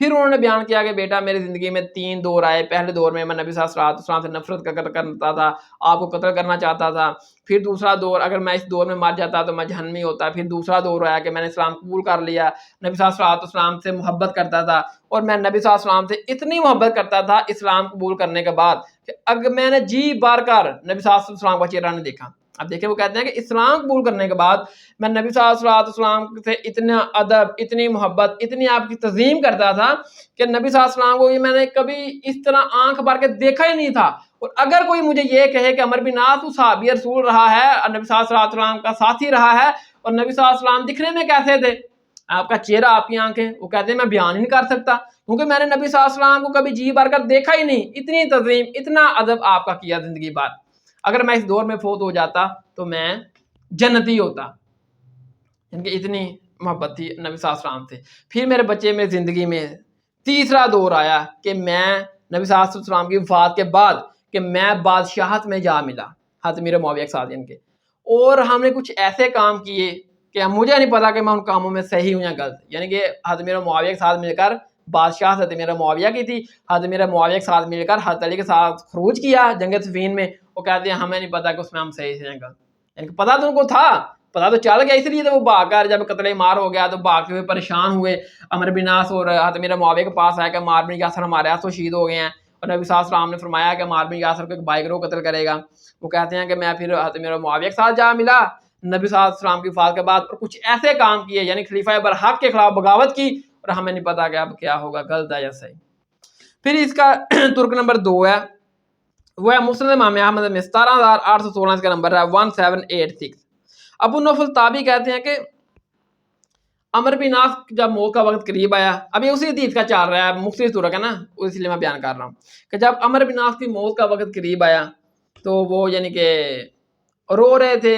S1: پھر انہوں نے بیان کیا کہ بیٹا میری زندگی میں 3 دور آئے. پہلے دور میں نبی صلی اللہ علیہ وسلم سے نفرت کرتا تھا, آپ کو قتل کرنا چاہتا تھا. پھر دوسرا دور, اگر میں اس دور میں مر جاتا تو میں جہنمی ہوتا. پھر دوسرا دور آیا کہ میں نے اسلام قبول کر لیا, نبی صلی اللہ علیہ وسلم سے محبت کرتا تھا, اور میں نبی صلی اللہ علیہ وسلم سے اتنی محبت کرتا تھا اسلام قبول کرنے کے بعد کہ اگر میں نے جی بار کر نبی صلی اللہ علیہ وسلم کا چہرہ نہیں دیکھا. اب دیکھیں وہ کہتے ہیں کہ اسلام قبول کرنے کے بعد میں نبی صلی اللہ علیہ وسلم سے اتنا ادب, اتنی محبت, اتنی آپ کی تعظیم کرتا تھا کہ نبی صلی اللہ علیہ وسلم کو یہ میں نے کبھی اس طرح آنکھ بھر کے دیکھا ہی نہیں تھا. اور اگر کوئی مجھے یہ کہے کہ عمر بن عاص صحابی رسول رہا ہے اور نبی صلی اللہ علیہ وسلم کا ساتھی رہا ہے, اور نبی صلی اللہ علیہ وسلم دکھنے میں کیسے تھے, آپ کا چہرہ, آپ کی آنکھیں, وہ کہتے ہیں میں بیان ہی نہیں کر سکتا کیونکہ میں نے نبی صلی اللہ علیہ وسلم کو کبھی جی بھر کر دیکھا ہی نہیں. اتنی تعظیم, اتنا ادب آپ کا کیا زندگی بھر. اگر میں اس دور میں فوت ہو جاتا تو میں جنتی ہوتا. ان کی اتنی محبت تھی نبی صلی اللہ علیہ وسلم سے. پھر میرے بچے میں زندگی میں تیسرا دور آیا کہ میں نبی صلی اللہ علیہ وسلم کی وفات کے بعد کہ میں بادشاہت میں جا ملا حضرت امیر معاویہ کے ساتھ ان کے, اور ہم نے کچھ ایسے کام کیے کہ مجھے نہیں پتا کہ میں ان کاموں میں صحیح ہوں یا غلط. یعنی کہ حضرت امیر معاویہ کے ساتھ مل کر بادشاہ حضرت امیر معاویہ کی تھی, حضرت امیر معاویہ کے ساتھ مل کر حضرت علی کے ساتھ خروج کیا جنگ صفین میں. وہ کہتے ہیں ہمیں نہیں پتا کہ اس میں ہم صحیح سے ہیں غلط. یعنی کہ پتا تو ان کو تھا, پتا تو چل گیا, اس لیے تو وہ بھاگ کر جب قتل مار ہو گیا تو بھاگتے ہوئے پریشان ہوئے. عمر بن عاص اور حضرت امیر معاویہ کے پاس آیا کہ عمار بن یاسر ہمارے ہاتھ تو شہید ہو گئے ہیں, اور نبی صلی اللہ علیہ وسلم نے فرمایا کہ عمار بن یاسر کو ایک بائی گروہ قتل کرے گا. وہ کہتے ہیں کہ میں پھر حضرت امیر معاویہ کے ساتھ جا ملا نبی صلی اللہ علیہ وسلم کی وفات کے بعد, اور کچھ ایسے کام کیے یعنی خلیفہ برحق کے خلاف بغاوت کی, اور ہمیں نہیں پتا کہ اب کیا ہوگا, غلط ہے یا صحیح. پھر اس کا ترک نمبر 2 ہے, وہ ہے مسند امام احمد میں 17,816, اس کا نمبر ہے 1786. ابو نفل تابی کہتے ہیں کہ عمر بن عاص جب موت کا وقت قریب آیا, ابھی اسی حدیث کا چل رہا ہے, مختلف طرق ہے نا, اس لیے میں بیان کر رہا ہوں کہ جب عمر بن عاص کی موت کا وقت قریب آیا تو وہ یعنی کہ رو رہے تھے,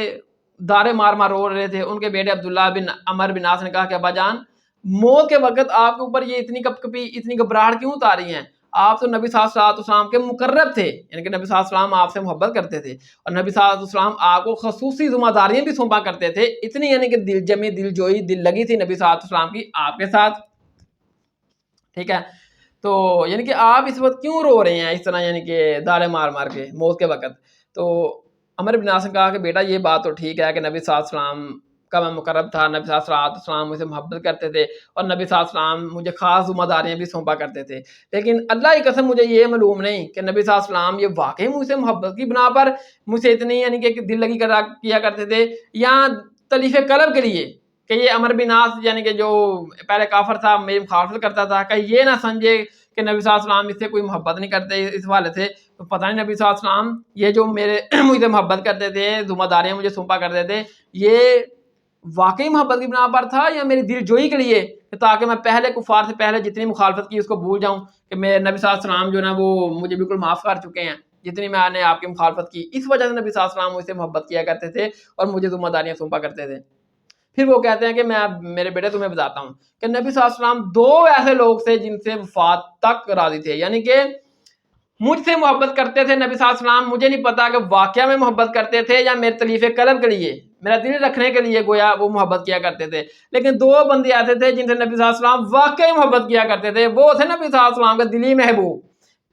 S1: دارے مار مار رو رہے تھے. ان کے بیٹے عبداللہ بن عمر بن عاص نے کہا کہ ابا جان موت کے وقت آپ کے اوپر یہ اتنی کپ کپی, اتنی گھبراہٹ کیوں اتاری ہیں؟ آپ تو نبی صلی اللہ علیہ وسلم کے مقرب تھے, یعنی کہ نبی صلی اللہ علیہ وسلم آپ سے محبت کرتے تھے, اور نبی صلی اللہ علیہ وسلم آپ کو خصوصی ذمہ داریاں بھی سونپا کرتے تھے. اتنی یعنی کہ دل جمی, دل جوئی, دل لگی تھی نبی صلی اللہ علیہ وسلم کی آپ کے ساتھ. ٹھیک ہے, تو یعنی کہ آپ اس وقت کیوں رو رہے ہیں اس طرح, یعنی کہ دارے مار مار کے موت کے وقت؟ تو عمر بن عاص نے کہا کہ بیٹا یہ بات تو ٹھیک ہے کہ نبی صلی اللہ علیہ وسلم کا میں مقرب تھا, نبی صلی اللہ علیہ وسلم مجھ سے محبت کرتے تھے, اور نبی صلی اللہ علیہ وسلم مجھے خاص ذمہ داریاں بھی سونپا کرتے تھے, لیکن اللہ کی قسم مجھے یہ معلوم نہیں کہ نبی صلی اللہ علیہ وسلم یہ واقعی مجھ سے محبت کی بنا پر مجھ سے اتنی یعنی کہ دل لگی کیا کرتے تھے, یا تلیف قلب کے لیے کہ یہ عمر بن عاص یعنی کہ جو پہلے کافر تھا, میری مخالفت کرتا تھا, کہ یہ نہ سمجھے کہ نبی صلی اللہ علیہ وسلم اس سے کوئی محبت نہیں کرتے اس حوالے سے. تو پتہ نہیں نبی صلی اللہ علیہ وسلم یہ جو مجھ سے محبت کرتے تھے, ذمہ داریاں مجھے سونپا کرتے تھے, یہ واقعی محبت کی بنا پر تھا یا میری دل جوئی کے لیے, تاکہ میں پہلے کفار سے پہلے جتنی مخالفت کی اس کو بھول جاؤں, کہ میں نبی صلی اللہ علیہ وسلم جو نا وہ مجھے بالکل معاف کر چکے ہیں جتنی میں نے آپ کی مخالفت کی. اس وجہ سے نبی صلی اللہ علیہ وسلم مجھ سے محبت کیا کرتے تھے اور مجھے ذمہ داریاں سونپا کرتے تھے. پھر وہ کہتے ہیں کہ میں میرے بیٹے تمہیں بتاتا ہوں کہ نبی صلی اللہ علیہ وسلم 2 ایسے لوگ تھے جن سے وفات تک راضی تھے, یعنی کہ مجھ سے محبت کرتے تھے نبی صلی اللہ علیہ وسلم, مجھے نہیں پتا کہ واقعہ میں محبت کرتے تھے یا میرے تلیف قلب کے لیے, میرا دل رکھنے کے لیے گویا وہ محبت کیا کرتے تھے. لیکن 2 بندے ایسے تھے جن سے نبی صلی اللہ علیہ وسلم واقعی محبت کیا کرتے تھے, وہ تھے نبی صلی اللہ علیہ وسلم کے دلی محبوب.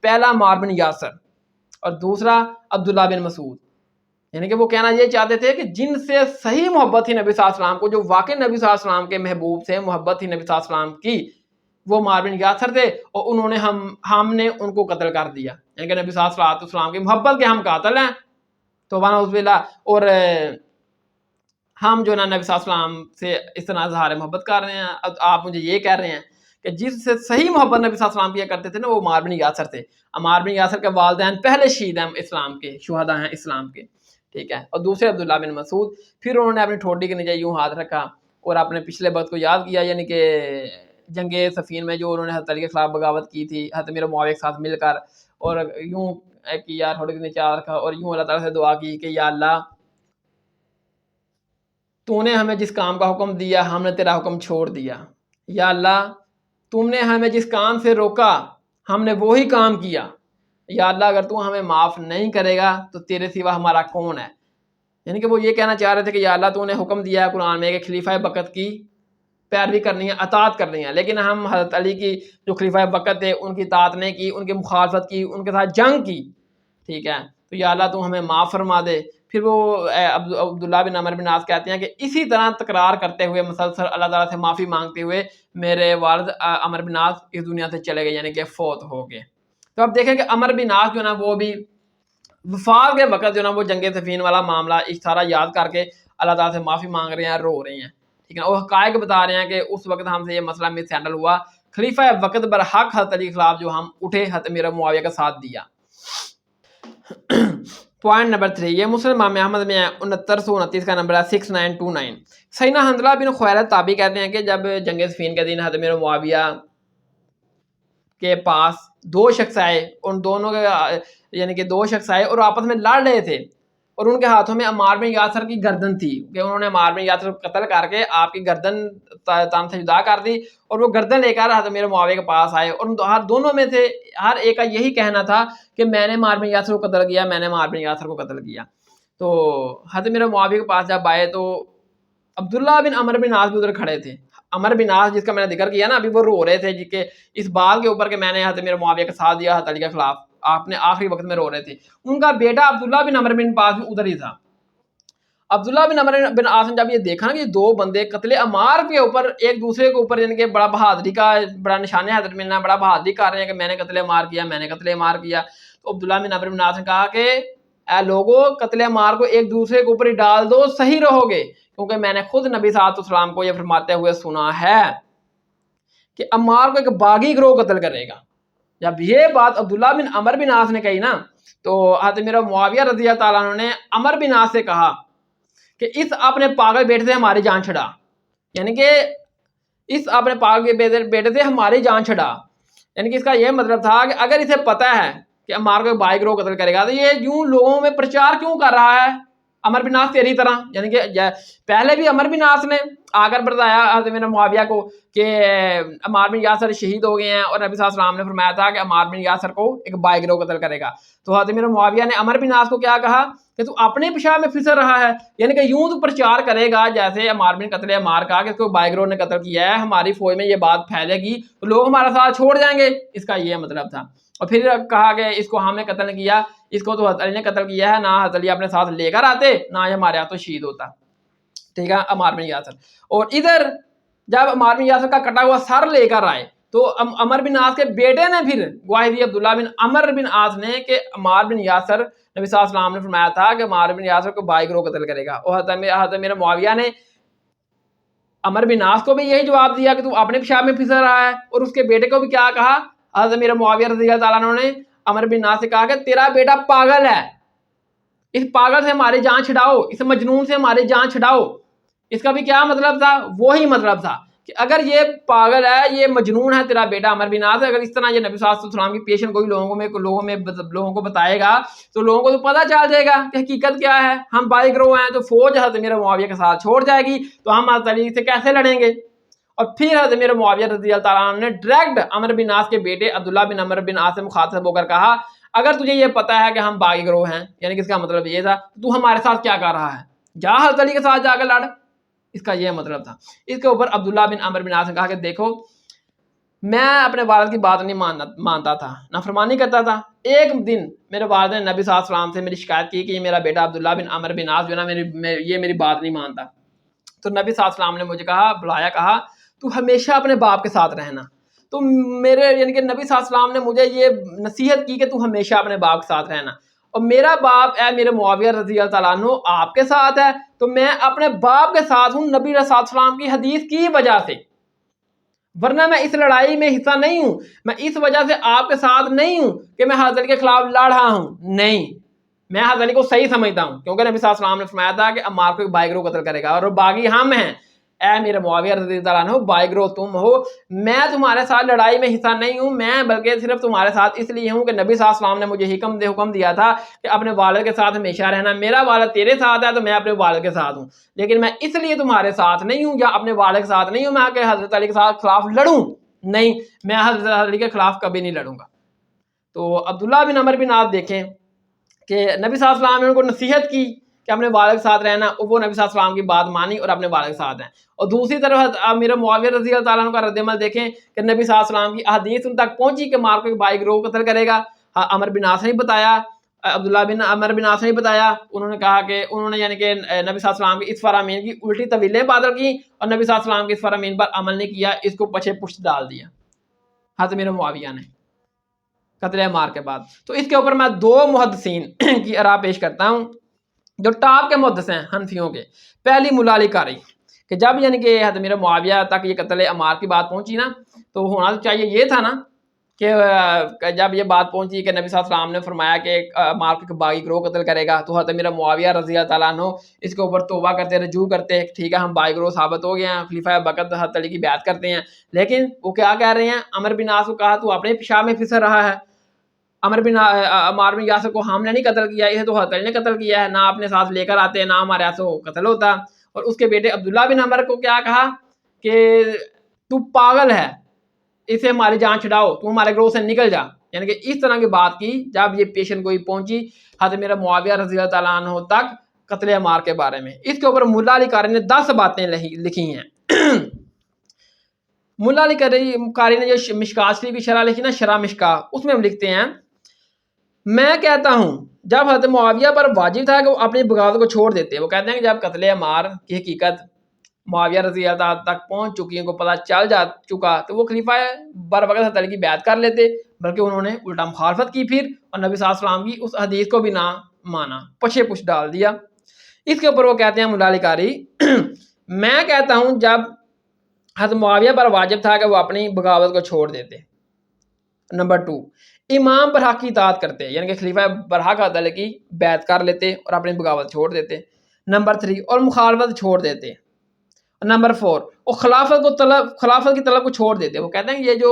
S1: پہلا عمار بن یاسر اور دوسرا عبداللہ بن مسعود. یعنی کہ وہ کہنا یہ چاہتے تھے کہ جن سے صحیح محبت تھی نبی صلی اللہ علیہ وسلم کو, جو واقعی نبی صلی اللہ علیہ وسلم کے محبوب سے محبت تھی نبی صلی اللہ علیہ وسلم کی, وہ عمار بن یاسر تھے, اور انہوں نے ہم نے ان کو قتل کر دیا. یعنی کہ نبی صلی اللہ علیہ وسلم کی محبت کے ہم قاتل ہیں, تو نعوذ باللہ. اور ہم جو نا نبی صلی اللہ علیہ وسلم سے اس طرح اظہار محبت کر رہے ہیں. آپ مجھے یہ کہہ رہے ہیں کہ جس سے صحیح محبت نبی صلی اللہ علیہ وسلم کیا کرتے تھے نا, وہ عمار بن یاسر تھے. عمار بن یاسر کے والدین پہلے شہید ہیں اسلام کے, شہداء ہیں اسلام کے. ٹھیک ہے, اور دوسرے عبداللہ بن مسعود. پھر انہوں نے اپنی ٹھوڈی کے نیچے یوں ہاتھ رکھا اور اپنے پچھلے وقت کو یاد کیا, یعنی کہ جنگ صفین میں جو انہوں نے حضرت علی کے خلاف بغاوت کی تھی حضرت امیر معاویہ کے ساتھ مل کر, اور یوں کیا ٹھوڈی کے نیچے ہاتھ رکھا اور یوں اللہ تعالیٰ سے دعا کی کہ یا اللہ تو نے ہمیں جس کام کا حکم دیا ہم نے تیرا حکم چھوڑ دیا, یا اللہ تم نے ہمیں جس کام سے روکا ہم نے وہی کام کیا, یا اللہ اگر تو ہمیں معاف نہیں کرے گا تو تیرے سوا ہمارا کون ہے. یعنی کہ وہ یہ کہنا چاہ رہے تھے کہ یا اللہ تو نے حکم دیا ہے قرآن میں کہ خلیفہ بقت کی پیروی کرنی ہے، اطاعت کرنی ہے، لیکن ہم حضرت علی کی جو خلیفہ وقت تھے ان کی اطاعت نہیں کی، ان کی مخالفت کی، ان کے ساتھ جنگ کی، ٹھیک ہے، تو یا اللہ تو ہمیں معاف فرما دے۔ پھر وہ عبداللہ بن عمر بن عاص کہتے ہیں کہ اسی طرح تکرار کرتے ہوئے مسلسل اللہ تعالیٰ سے معافی مانگتے ہوئے میرے والد عمر بن عاص اس دنیا سے چلے گئے، یعنی کہ فوت ہو گئے۔ تو اب دیکھیں کہ عمر بن عاص جو ہے نا وہ بھی وفات کے وقت جو ہے نا وہ جنگ صفین والا معاملہ اشارہ یاد کر کے اللہ تعالیٰ سے معافی مانگ رہے ہیں، رو رہے ہیں، ٹھیک ہے، اور حقائق بتا رہے ہیں کہ اس وقت ہم سے یہ مسئلہ مس ہینڈل ہوا، خلیفہ وقت برحق حضرت علی کے خلاف جو ہم اٹھے، حضرت امیر معاویہ کا ساتھ دیا۔ پوائنٹ نمبر 3، یہ مسلم امام احمد میں ہے 6929 کا نمبر ہے 6929۔ سیدنا حنظلہ بن خویلد تابعی کہتے ہیں کہ جب جنگ صفین کے دن حضرت امیر معاویہ کے پاس دو شخص آئے، ان دونوں کے یعنی کہ دو شخص آئے اور آپس میں لڑ رہے تھے، اور ان کے ہاتھوں میں عمار بن یاسر کی گردن تھی کہ انہوں نے عمار بن یاسر کو قتل کر کے آپ کی گردن تن سے جدا کر دی، اور وہ گردن لے کر حضرت امیر معاویہ کے پاس آئے، اور ہر دونوں میں سے ہر ایک کا یہی کہنا تھا کہ میں نے عمار بن یاسر کو قتل کیا، میں نے عمار بن یاسر کو قتل کیا۔ تو حضرت امیر معاویہ کے پاس جب آئے تو عبداللہ بن عمر بن عاص بھی ادھر کھڑے تھے۔ عمر بن عاص جس کا میں نے ذکر کیا نا ابھی، وہ رو رہے تھے جی کہ اس بات کے اوپر کہ میں نے حضرت امیر معاویہ کا ساتھ دیا حضرت علی کے خلاف، آپ نے آخری وقت میں رو رہے تھے۔ ان کا بیٹا عبداللہ بن عمر بن عاص بھی ادھر ہی تھا۔ عبداللہ بن عمر بن عاص نے جب یہ دیکھا نا کہ دو بندے قتل عمار کے اوپر ایک دوسرے کے اوپر یعنی کہ بڑا بہادری کا بڑا نشان ہے حضرت ملنا، بڑا بہادری کر رہے ہیں کہ میں نے قتل عمار کیا، میں نے قتل عمار کیا، تو عبداللہ بن عمر بن عاص نے کہا کہ اے لوگو، قتل عمار کو ایک دوسرے کے اوپر ہی ڈال دو، صحیح رہو گے، کیونکہ میں نے خود نبی صلی اللہ علیہ وسلم کو یہ فرماتے ہوئے سنا ہے کہ عمار کو ایک باغی گروہ قتل کرے گا۔ جب یہ بات عبداللہ بن عمر بن عاص نے کہی نا تو حضرت امیر معاویہ رضی اللہ تعالیٰ عنہ نے عمر بن عاص سے کہا کہ اس اپنے پاگل بیٹے سے ہماری جان چھڑا، یعنی کہ اس اپنے پاگل بیٹے سے ہماری جان چھڑا، یعنی کہ اس کا یہ مطلب تھا کہ اگر اسے پتہ ہے کہ عمار کو بائی گروہ قتل کرے گا تو یہ یوں لوگوں میں پرچار کیوں کر رہا ہے عمر بن عاص تیری طرح، یعنی کہ پہلے بھی عمر بن عاص نے آ کر بتایا حضرت امیر معاویہ کو کہ عمار بن یاسر شہید ہو گئے ہیں، اور نبی صلی اللہ علیہ وسلم نے فرمایا تھا کہ عمار بن یاسر کو ایک بائی گروہ قتل کرے گا۔ تو حضرت امیر معاویہ نے عمر بن عاص کو کیا کہا کہ تو اپنے پیشاب میں پھسل رہا ہے، یعنی کہ یوں تو پرچار کرے گا جیسے عمار بن قتل عمار کا کہ اس کو بائی گروہ نے قتل کیا ہے، ہماری فوج میں یہ بات پھیلے گی تو لوگ ہمارا ساتھ چھوڑ جائیں گے، اس کا یہ مطلب تھا۔ اور پھر کہا کہ اس کو ہم نے قتل نہیں کیا، اس کو تو حضرت علی نے قتل کیا ہے، نہ حضرت علی اپنے ساتھ لے کر آتے نہ یہ ہمارے ہاتھوں شہید ہوتا، ٹھیک ہے، عمار بن یاسر۔ اور ادھر جب عمار بن یاسر کا کٹا ہوا سر لے کر آئے تو عمر بن عاص کے بیٹے نے پھر گواہی دی عبداللہ بن عمر بن عاص نے کہ عمار بن یاسر نبی صلی اللہ علیہ وسلم نے فرمایا تھا کہ عمار بن یاسر کو بائی گروہ قتل کرے گا، اور حضرت امیر معاویہ نے عمر بن عاص کو بھی یہی جواب دیا کہ تو اپنے پیشاب میں پھسل رہا ہے، اور اس کے بیٹے کو بھی کیا کہا، حضرت امیر معاویہ رضی اللہ تعالیٰ عنہ نے عمر بن عاص سے کہا کہ تیرا بیٹا پاگل ہے، اس پاگل سے ہماری جان چھڑاؤ، اس مجنون سے ہماری جان چھڑاؤ۔ اس کا بھی کیا مطلب تھا، وہی مطلب تھا کہ اگر یہ پاگل ہے، یہ مجنون ہے تیرا بیٹا عمر بن عاص، اگر اس طرح یہ نبی صلی اللہ علیہ وسلم کی پیشن گوئی لوگوں کو بتائے گا تو لوگوں کو تو پتہ چل جائے گا کہ حقیقت کیا ہے، ہم بائی گروہ ہیں، تو فوج حضرت امیر معاویہ کے ساتھ چھوڑ جائے گی تو ہم حضرت علی سے کیسے لڑیں گے۔ اور پھر حضرت امیر معاویہ رضی اللہ تعالیٰ عنہ نے ڈائریکٹ عمر بن عاص کے بیٹے عبداللہ بن عمر بن عاص سے مخاطب ہو کر کہا اگر تجھے یہ پتہ ہے کہ ہم باغی گروہ ہیں، یعنی کہ اس کا مطلب یہ تھا تو ہمارے ساتھ کیا کر رہا ہے، جا حضرت علی کے ساتھ جا کر لڑ، اس کا یہ مطلب تھا۔ اس کے اوپر عبداللہ بن عمر بن عاص نے کہا کہ دیکھو میں اپنے والد کی بات نہیں مانتا تھا، نافرمانی کرتا تھا، ایک دن میرے والد نے نبی صلی اللہ علیہ وسلم سے میری شکایت کی کہ یہ میرا بیٹا عبداللہ بن عمر بن عاص جو ہے نا یہ میری بات نہیں مانتا، تو نبی صلی اللہ علیہ وسلم نے مجھے بلایا، کہا تو ہمیشہ اپنے باپ کے ساتھ رہنا، تو میرے یعنی کہ نبی صلی اللہ علیہ وسلم نے مجھے یہ نصیحت کی کہ تو ہمیشہ اپنے باپ کے ساتھ رہنا، اور میرا باپ اے میرے معاویہ رضی اللہ تعالیٰ عنہ آپ کے ساتھ ہے تو میں اپنے باپ کے ساتھ ہوں نبی صلی اللہ علیہ وسلم کی حدیث کی وجہ سے، ورنہ میں اس لڑائی میں حصہ نہیں ہوں، میں اس وجہ سے آپ کے ساتھ نہیں ہوں کہ میں حضرت علی کے خلاف لڑ رہا ہوں، نہیں، میں حضرت علی کو صحیح سمجھتا ہوں، کیونکہ نبی صلی اللہ علیہ وسلم نے فرمایا تھا کہ عمار کو ایک بائی گروہ قتل کرے گا اور باغی ہم ہیں، اے میرے معاویہ رضی اللہ عنہ بائی گروہ تم ہو، میں تمہارے ساتھ لڑائی میں حصہ نہیں ہوں، میں بلکہ صرف تمہارے ساتھ اس لیے ہوں کہ نبی صلی اللہ علیہ وسلم نے مجھے حکم دیا تھا کہ اپنے والد کے ساتھ ہمیشہ رہنا، میرا والد تیرے ساتھ ہے تو میں اپنے والد کے ساتھ ہوں، لیکن میں اس لیے تمہارے ساتھ نہیں ہوں یا اپنے والد کے ساتھ نہیں ہوں میں کہ حضرت علی کے ساتھ خلاف لڑوں، نہیں، میں حضرت علی کے خلاف کبھی نہیں لڑوں گا۔ تو عبداللہ بن عمر بن عاص دیکھیں کہ نبی صلی اللہ علیہ وسلم نے ان کو نصیحت کی کہ اپنے والد کے ساتھ رہنا، وہ نبی صلی اللہ علیہ وسلم کی بات مانی اور اپنے والد کے ساتھ ہیں. اور دوسری طرف امیر معاویہ رضی اللہ تعالیٰ عنہ کا رد عمل دیکھیں کہ نبی صلی اللہ علیہ وسلم کی احادیث ان تک پہنچی کہ مار کو ایک بھائی گروہ قتل کرے گا. عمر بن عاص نے بتایا، عبداللہ بن عمر بن عاص نے بتایا، انہوں نے کہا کہ انہوں نے یعنی کہ نبی صلی اللہ علیہ وسلم کی اس فرامین کی الٹی طویلیں بادل کی اور نبی صلی اللہ علیہ وسلم کی اس فرامین پر عمل نہیں کیا، اس کو پچھے پشت ڈال دیا حضرت امیر معاویہ نے قتل عمار کے بعد. تو اس کے اوپر میں 2 محدثین کی آراء پیش کرتا ہوں جو ٹاپ کے محدث ہیں حنفیوں کے. پہلی مولا علی قاری کہ جب یعنی کہ حضرت امیر معاویہ تک یہ قتل عمار کی بات پہنچی نا، تو ہونا تو چاہیے یہ تھا نا کہ جب یہ بات پہنچی کہ نبی صلی اللہ علیہ وسلم نے فرمایا کہ عمار کو باغی گروہ قتل کرے گا، تو حضرت امیر معاویہ رضی اللہ تعالیٰ عنہ اس کے اوپر توبہ کرتے، رجوع کرتے، ٹھیک ہے ہم باغی گروہ ثابت ہو گئے ہیں، خلیفہ بکر حضرت علی کی بیعت کرتے ہیں. لیکن وہ کیا کہہ رہے ہیں؟ عمر بن عاص کو کہا تو اپنے پیشاب میں پھسل رہا ہے، عمار بن یاسر کو ہم نے نہیں قتل کیا، اسے تو حضرت علی نے قتل کیا ہے، نہ اپنے ساتھ لے کر آتے، نہ ہمارے ہاتھ سے وہ قتل ہوتا. اور اس کے بیٹے عبداللہ بن عمر کو کیا کہا کہ تو پاگل ہے، اسے ہماری جان چھڑاؤ، تو ہمارے گروہ سے نکل جا. یعنی کہ اس طرح کی بات کی جب یہ پیشن گوئی پہنچی حضرت میرا معاویہ رضی اللہ تعالیٰ عنہ تک قتل عمار کے بارے میں. اس کے اوپر مولا علی قاری نے 10 باتیں لکھی ہیں. مولا علی قاری نے جو مشکات شریف کی شرح لکھی نا، شرح مشکا، اس میں ہم لکھتے ہیں میں کہتا ہوں جب حضرت معاویہ پر واجب تھا کہ وہ اپنی بغاوت کو چھوڑ دیتے. وہ کہتے ہیں کہ جب قتل عمار کی حقیقت معاویہ رضی اللہ تعالیٰ تک پہنچ چکی ہے، کو پتہ چل چکا، تو وہ خلیفہ بروقت حضرت علی کی بیعت کر لیتے، بلکہ انہوں نے الٹا مخالفت کی پھر، اور نبی صلی اللہ علیہ وسلم کی اس حدیث کو بھی نہ مانا، پچھے پچھ ڈال دیا. اس کے اوپر وہ کہتے ہیں مولا علی قاری میں کہتا ہوں جب حضرت معاویہ پر واجب تھا کہ وہ اپنی بغاوت کو چھوڑ دیتے. نمبر 2، امام برحق کی اطاعت کرتے، یعنی کہ خلیفہ برحق حضرت علی کی بیعت کر لیتے اور اپنی بغاوت چھوڑ دیتے. نمبر 3، اور مخالفت چھوڑ دیتے. نمبر 4، اور خلافت کی طلب کو چھوڑ دیتے. وہ کہتے ہیں کہ یہ جو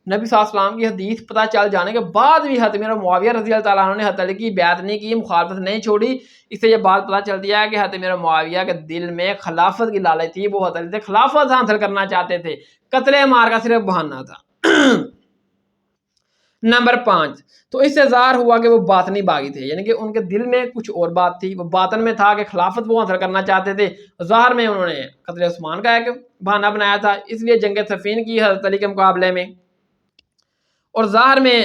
S1: نبی صلی اللہ علیہ وسلم کی حدیث پتہ چل جانے کے بعد بھی حضرت میرا معاویہ رضی اللہ تعالیٰ عنہ نے حضرت علی کی بیعت نہیں کی، مخالفت نہیں چھوڑی، اس سے یہ بات پتہ چلتی ہے کہ حضرت میرا معاویہ کے دل میں خلافت کی لالچ تھی، وہ حضرت علی سے خلافت حاصل کرنا چاہتے تھے، قتل عمار کا صرف بہانہ تھا. نمبر 5، تو اس سے ظاہر ہوا کہ وہ باطنی باغی تھے، یعنی کہ ان کے دل میں کچھ اور بات تھی، وہ باطن میں تھا کہ خلافت وہ حاصل کرنا چاہتے تھے، ظاہر میں انہوں نے قتل عثمان کا ایک بہانہ بنایا تھا، اس لیے جنگ صفین کی حضرت علی کے مقابلے میں. اور ظاہر میں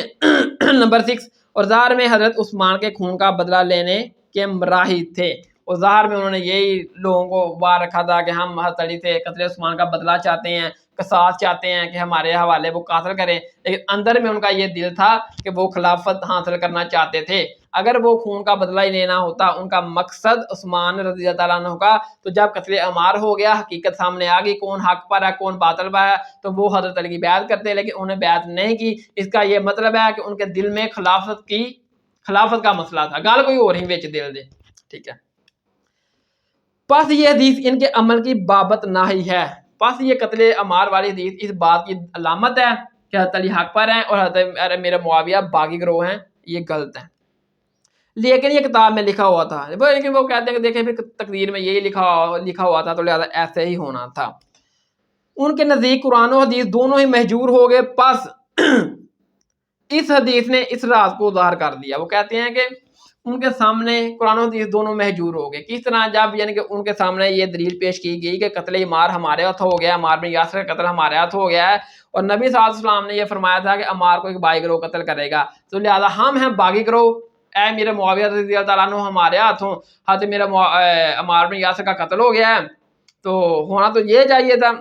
S1: نمبر 6، اور ظاہر میں حضرت عثمان کے خون کا بدلہ لینے کے مراحل تھے، اور ظاہر میں انہوں نے یہی لوگوں کو بار رکھا تھا کہ ہم حضرت علی سے قتل عثمان کا بدلہ چاہتے ہیں، قصاص چاہتے ہیں کہ ہمارے حوالے وہ قاتل کریں، لیکن اندر میں ان کا یہ دل تھا کہ وہ خلافت حاصل کرنا چاہتے تھے. اگر وہ خون کا بدلہ ہی لینا ہوتا ان کا مقصد عثمان رضی اللہ تعالیٰ عنہ کا، تو جب قتل عمار ہو گیا، حقیقت سامنے آ گئی کون حق پر ہے کون باطل پر ہے، تو وہ حضرت علی کی بیعت کرتے، لیکن انہوں نے بیعت نہیں کی. اس کا یہ مطلب ہے کہ ان کے دل میں خلافت کا مسئلہ تھا، گال کوئی اور ہی بیچ دل دے. ٹھیک ہے، پس یہ حدیث ان کے عمل کی بابت نہ ہی ہے. پس یہ قتل عمار والی حدیث اس بات کی علامت ہے کہ حضرت علی حق پر ہیں اور حضرت میرا معاویہ باغی گروہ ہیں، یہ غلط ہے. لیکن یہ کتاب میں لکھا ہوا تھا، لیکن وہ کہتے ہیں کہ دیکھیں پھر تقدیر میں یہی لکھا ہوا تھا، تو لہذا ایسے ہی ہونا تھا. ان کے نزدیک قرآن و حدیث دونوں ہی مہجور ہو گئے. پس اس حدیث نے اس راز کو ظاہر کر دیا. وہ کہتے ہیں کہ ان کے سامنے قرآن و حدیث دونوں مہجور ہو گئے. کس طرح؟ جب یعنی کہ ان کے سامنے یہ دلیل پیش کی گئی کہ قتل عمار ہمارے ہاتھ ہو گیا، عمار بن یاسر کا قتل ہمارے ہاتھ ہو گیا ہے، اور نبی صلی اللہ علیہ وسلم نے یہ فرمایا تھا کہ عمار کو ایک باغی گروہ قتل کرے گا، تو لہذا ہم ہیں باغی گروہ، اے میرے معاویہ رضی اللہ تعالیٰ عنہ ہمارے ہاتھوں حضرت میرا عمار بن یاسر کا قتل ہو گیا ہے. تو ہونا تو یہ چاہیے تھا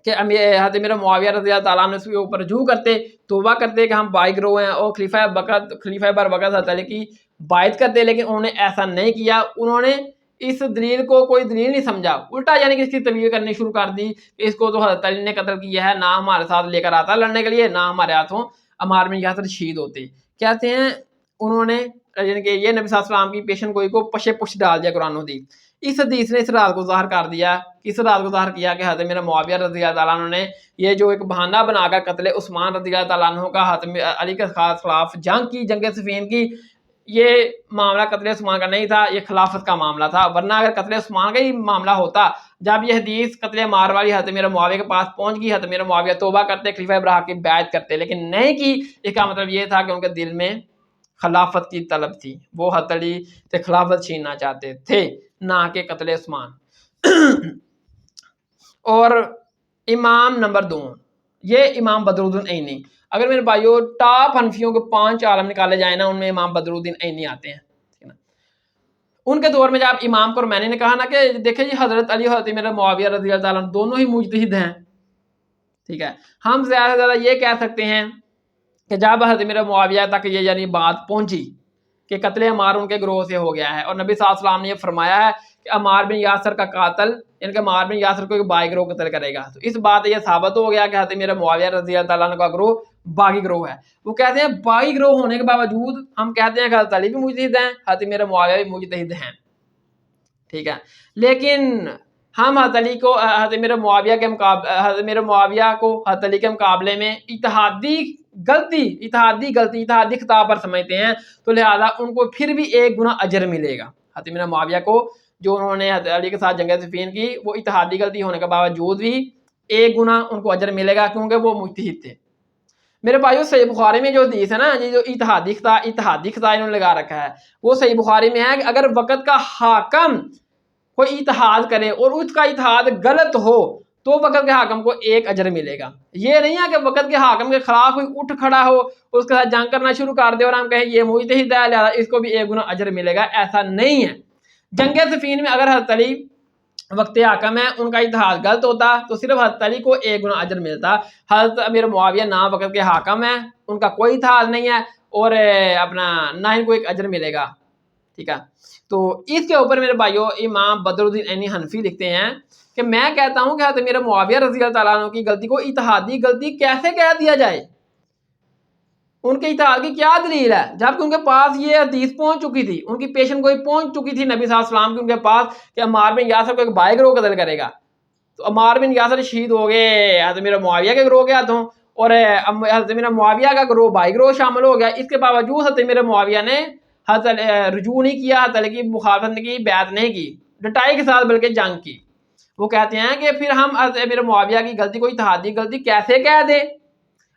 S1: کہ حضرت میرا معاویہ رضی اللہ تعالیٰ عنہ اس کے اوپر رجوع کرتے، توبہ کرتے کہ ہم باغی گروہ ہیں، اور خلیفہ بروقت حضرت علی کی بیعت کرتے، لیکن انہوں نے ایسا نہیں کیا. انہوں نے اس دلیل کو کوئی دلیل نہیں سمجھا، الٹا یعنی کہ اس کی تبیین کرنی شروع کر دی کہ اس کو تو حضرت علی نے قتل کیا ہے، نہ ہمارے ساتھ لے کر آتا لڑنے کے لیے، نہ ہمارے ہاتھوں عمار بن یاسر شہید ہوتے. کہتے ہیں انہوں نے یعنی کہ یہ نبی صلی اللہ علیہ وسلم کی پیشن گوئی کو پشے پش ڈال دیا قرآن و حدیث. اس حدیث نے اس راز کو ظاہر کر دیا، اس راز کو ظاہر کیا کہ حضرت میرا معاویہ رضی اللہ تعالیٰ عنہ نے یہ جو ایک بہانہ بنا کر قتل عثمان رضی اللہ تعالیٰ عنہ کا حضرت علی کے خلاف جنگ صفین کی، یہ معاملہ قتل عثمان کا نہیں تھا، یہ خلافت کا معاملہ تھا. ورنہ اگر قتل عثمان کا ہی معاملہ ہوتا، جب یہ حدیث قتل عمار والی حضرت میرا معاویہ کے پاس پہنچ گئی، حضرت میرا معاویہ توبہ کرتے، خلیفہ برحق کی بیعت کرتے، لیکن نہیں کی. اس کا مطلب یہ تھا کہ ان کے دل میں خلافت کی طلب تھی، وہ حضرت علی سے خلافت چھیننا چاہتے تھے، نہ کہ قتل عثمان۔ اور امام نمبر 2 یہ امام بدر الدین عینی۔ اگر میرے بھائیوں ٹاپ حنفیوں کے 5 عالم نکالے جائیں نا، ان میں امام بدر الدین عینی آتے ہیں۔ ان کے دور میں جب امام کو میں نے کہا نا کہ دیکھیں جی حضرت علی حضرت میرا معاویہ رضی اللہ تعالیٰ عنہ دونوں ہی مجتہد ہیں، ٹھیک ہے، ہم زیادہ سے زیادہ یہ کہہ سکتے ہیں کہ جب حضرت میرا معاویہ تک یہ یعنی بات پہنچی کہ قتل عمار ان کے گروہ سے ہو گیا ہے، اور نبی صلی اللہ علیہ وسلم نے یہ فرمایا ہے کہ عمار بن یاسر کا قاتل یعنی کہ عمار بن یاسر کو ایک باغی گروہ قتل کرے گا، تو اس بات یہ ثابت ہو گیا کہ حضرت میرا معاویہ رضی اللہ تعالیٰ عنہ کا گروہ باغی گروہ ہے۔ وہ کہتے ہیں باغی گروہ ہونے کے باوجود ہم کہتے ہیں کہ حضرت علی بھی مجتہد ہیں، حضرت میرا معاویہ بھی مجتہد ہیں، ٹھیک ہے، لیکن ہم حضرت علی کو حضرت میرا معاویہ کے مقابلے حضرت میرا معاویہ کو حضرت علی کے مقابلے میں اتحادی خطاب پر سمجھتے ہیں، تو لہذا ان کو پھر بھی 1 گنا اجر ملے گا۔ حضرت میرا معاویہ کو جو انہوں نے حضرت علی کے ساتھ جنگ صفین کی، وہ اتحادی غلطی ہونے کے باوجود بھی 1 گنا ان کو اجر ملے گا، کیونکہ وہ مجتہد تھے۔ میرے بھائیو صحیح بخاری میں جو حدیث ہے نا، یہ جو اتحادی خطا انہوں نے لگا رکھا ہے، وہ صحیح بخاری میں ہے کہ اگر وقت کا حاکم کوئی اتحاد کرے اور اس کا اتحاد غلط ہو تو وقت کے حاکم کو 1 اجر ملے گا۔ یہ نہیں ہے کہ وقت کے حاکم کے خلاف کوئی اٹھ کھڑا ہو، اس کے ساتھ جنگ کرنا شروع کر دے اور ہم کہیں یہ مجتہد ہے لہذا اس کو بھی 1 گنا اجر ملے گا، ایسا نہیں ہے۔ جنگ صفین میں اگر حضرت علی وقت حاکم ہے، ان کا اتحاد غلط ہوتا تو صرف حضرت علی کو 1 گنا اجر ملتا۔ حضرت امیر معاویہ نہ وقت کے حاکم ہے، ان کا کوئی اتحاد نہیں ہے اور اپنا نہ ان کو 1 اجر ملے گا، ٹھیک ہے۔ تو اس کے اوپر میرے بھائیوں امام بدر الدین عینی حنفی لکھتے ہیں کہ میں کہتا ہوں کہ حضرت میرا معاویہ رضی اللہ تعالیٰ عنہ کی غلطی کو اتحادی غلطی کیسے کہہ دیا جائے؟ ان کے اتحاد کی کیا دلیل ہے جبکہ ان کے پاس یہ حدیث پہنچ چکی تھی، ان کی پیشن گوئی پہنچ چکی تھی نبی صلی اللہ علیہ وسلم کی ان کے پاس کہ عمار بن یاسر کو ایک باغی گروہ قتل کرے گا، تو عمار بن یاسر شہید ہو گئے حضرت میرا معاویہ کے گروہ کے ہاتھوں اور حضرت میرا معاویہ کا گروہ باغی گروہ شامل ہو گیا۔ اس کے باوجود حضرت میرا معاویہ نے حضرت رجوع نہیں کیا، حضرت علی کی مخالفت نہیں کی، بیعت نہیں کی، ڈٹائی کے ساتھ بلکہ جنگ کی۔ وہ کہتے ہیں کہ پھر ہم حضرت میرا معاویہ کی غلطی کو اتحادی غلطی کیسے کہہ دیں؟